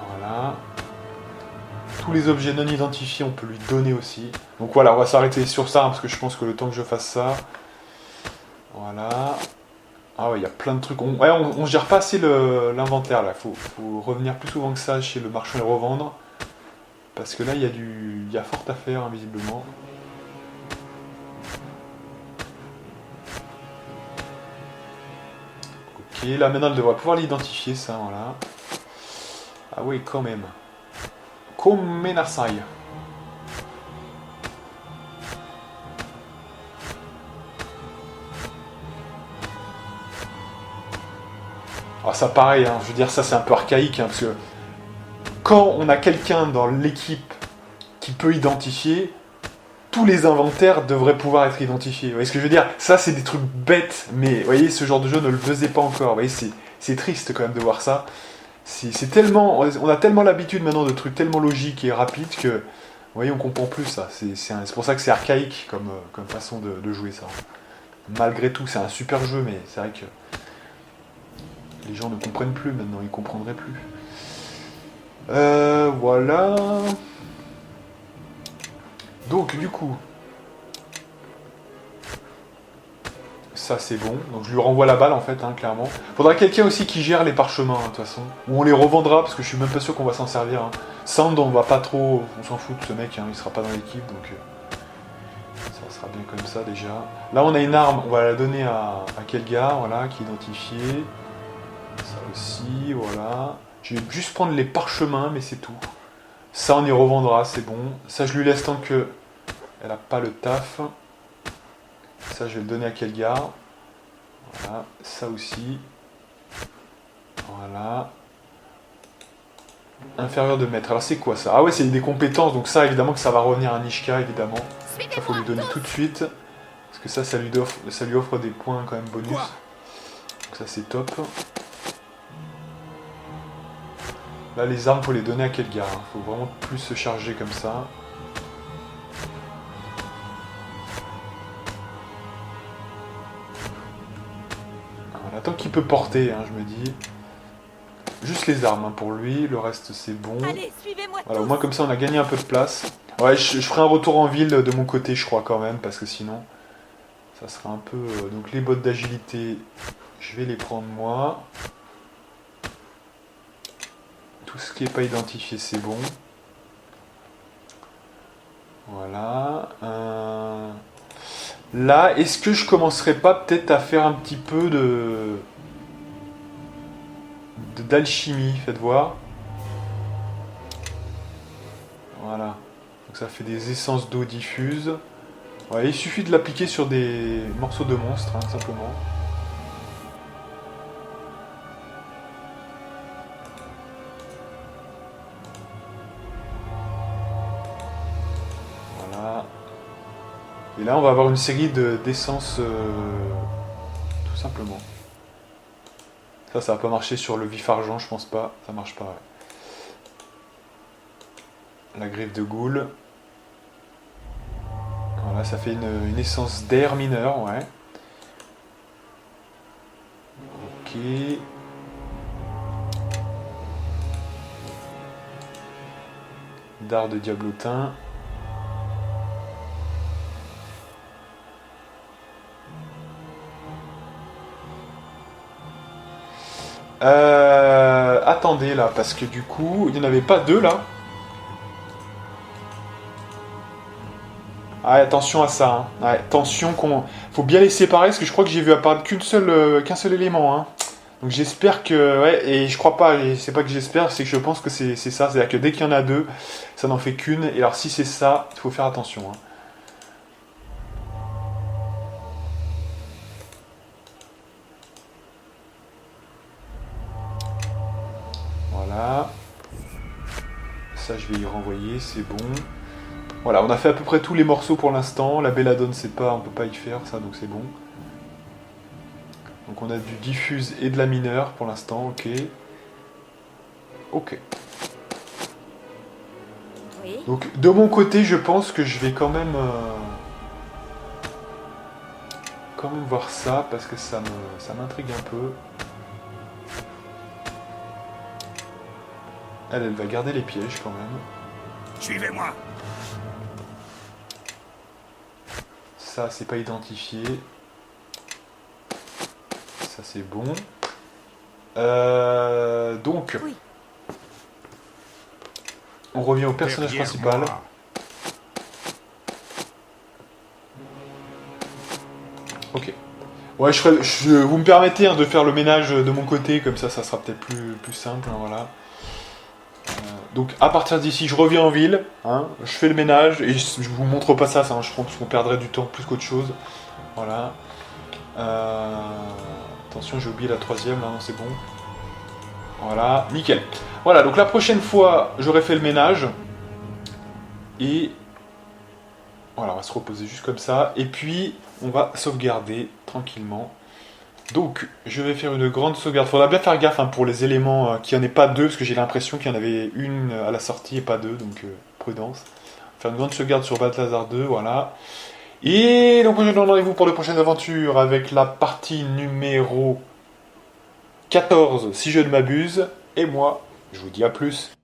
Voilà. Tous les objets non identifiés, on peut lui donner aussi. Donc voilà, on va s'arrêter sur ça, hein, parce que je pense que le temps que je fasse ça... Voilà. Ah ouais, il y a plein de trucs. On gère pas assez l'inventaire, là. Faut revenir plus souvent que ça chez le marchand et revendre. Parce que là, il y a fort à faire, hein, visiblement. Ok, là maintenant, elle devrait pouvoir l'identifier, ça, voilà. Ah oui, quand même. Comenasai. Alors ça pareil, hein, je veux dire, ça c'est un peu archaïque, hein, parce que quand on a quelqu'un dans l'équipe qui peut identifier, tous les inventaires devraient pouvoir être identifiés. Vous voyez ce que je veux dire? Ça c'est des trucs bêtes, mais vous voyez, ce genre de jeu ne le faisait pas encore. Vous voyez, c'est triste quand même de voir ça. C'est tellement, on a tellement l'habitude maintenant de trucs tellement logiques et rapides que, vous voyez, on comprend plus ça. C'est pour ça que c'est archaïque comme façon de jouer ça. Malgré tout, c'est un super jeu, mais c'est vrai que les gens ne comprennent plus maintenant, ils comprendraient plus. Voilà. Donc du coup, ça c'est bon. Donc je lui renvoie la balle en fait, hein, clairement. Faudra quelqu'un aussi qui gère les parchemins, hein, de toute façon. Ou on les revendra, parce que je suis même pas sûr qu'on va s'en servir. Hein. Sand, on va pas trop, on s'en fout de ce mec, hein, il sera pas dans l'équipe, donc ça sera bien comme ça déjà. Là on a une arme, on va la donner à Kelgar, voilà, qui est identifiée. Ça aussi, voilà. Je vais juste prendre les parchemins, mais c'est tout. Ça, on y revendra, c'est bon. Ça, je lui laisse tant que elle n'a pas le taf. Ça, je vais le donner à Kelgar. Voilà. Ça aussi. Voilà. Inférieur de maître. Alors, c'est quoi ça? Ah ouais, c'est des compétences. Donc ça, évidemment, que ça va revenir à Nishka, évidemment. Ça, faut lui donner tout de suite. Parce que ça lui offre des points quand même bonus. Donc ça, c'est top. Là, les armes, faut les donner à Kelgar. Hein. Faut vraiment plus se charger comme ça. Voilà, tant qu'il peut porter, hein, je me dis. Juste les armes hein, pour lui, le reste c'est bon. Allez, suivez-moi. Voilà, au moins comme ça on a gagné un peu de place. Ouais, je ferai un retour en ville de mon côté, je crois quand même, parce que sinon, ça sera un peu... Donc les bottes d'agilité, je vais les prendre moi. Tout ce qui n'est pas identifié, c'est bon. Voilà. Là, est-ce que je commencerai pas peut-être à faire un petit peu d'alchimie? Faites voir. Voilà. Donc ça fait des essences d'eau diffuses. Ouais, il suffit de l'appliquer sur des morceaux de monstres, hein, simplement. Et là, on va avoir une série d'essences, tout simplement. Ça va pas marcher sur le vif argent, je pense pas. Ça marche pas, ouais. La griffe de goule. Voilà, ça fait une essence d'air mineur, ouais. Ok. Dard de diablotin. Attendez là, parce que du coup, il n'y en avait pas deux là. Ah, attention à ça. Hein. Ouais, attention qu'on... Faut bien les séparer, parce que je crois que j'ai vu apparaître qu'un seul élément. Hein. Donc j'espère que... Ouais, et je crois pas, et c'est pas que j'espère, c'est que je pense que c'est ça. C'est-à-dire que dès qu'il y en a deux, ça n'en fait qu'une. Et alors si c'est ça, il faut faire attention. Hein. Voilà. Ça, je vais y renvoyer, c'est bon. Voilà, on a fait à peu près tous les morceaux pour l'instant. La belladone, c'est pas, on peut pas y faire ça, donc c'est bon. Donc on a du diffuse et de la mineure pour l'instant, ok. Ok. Oui. Donc de mon côté, je pense que je vais quand quand même voir ça parce que ça m'intrigue un peu. Elle va garder les pièges quand même. Suivez-moi. Ça, c'est pas identifié. Ça, c'est bon. Donc, Oui. on revient au personnage Derrière principal. moi. Ok. Ouais, vous me permettez de faire le ménage de mon côté, comme ça sera peut-être plus simple. Hein, voilà. Donc à partir d'ici, je reviens en ville, hein, je fais le ménage, et je vous montre pas ça, je pense qu'on perdrait du temps plus qu'autre chose. Voilà. Attention, j'ai oublié la troisième, là, non, c'est bon. Voilà, nickel. Voilà, donc la prochaine fois, j'aurai fait le ménage. Et voilà, on va se reposer juste comme ça. Et puis, on va sauvegarder tranquillement. Donc, je vais faire une grande sauvegarde. Faudra bien faire gaffe pour les éléments, qu'il n'y en ait pas deux, parce que j'ai l'impression qu'il y en avait une à la sortie et pas deux, donc prudence. Faire une grande sauvegarde sur Balthazar 2, voilà. Et donc, je vous donne rendez-vous pour de prochaines aventures avec la partie numéro 14, si je ne m'abuse. Et moi, je vous dis à plus.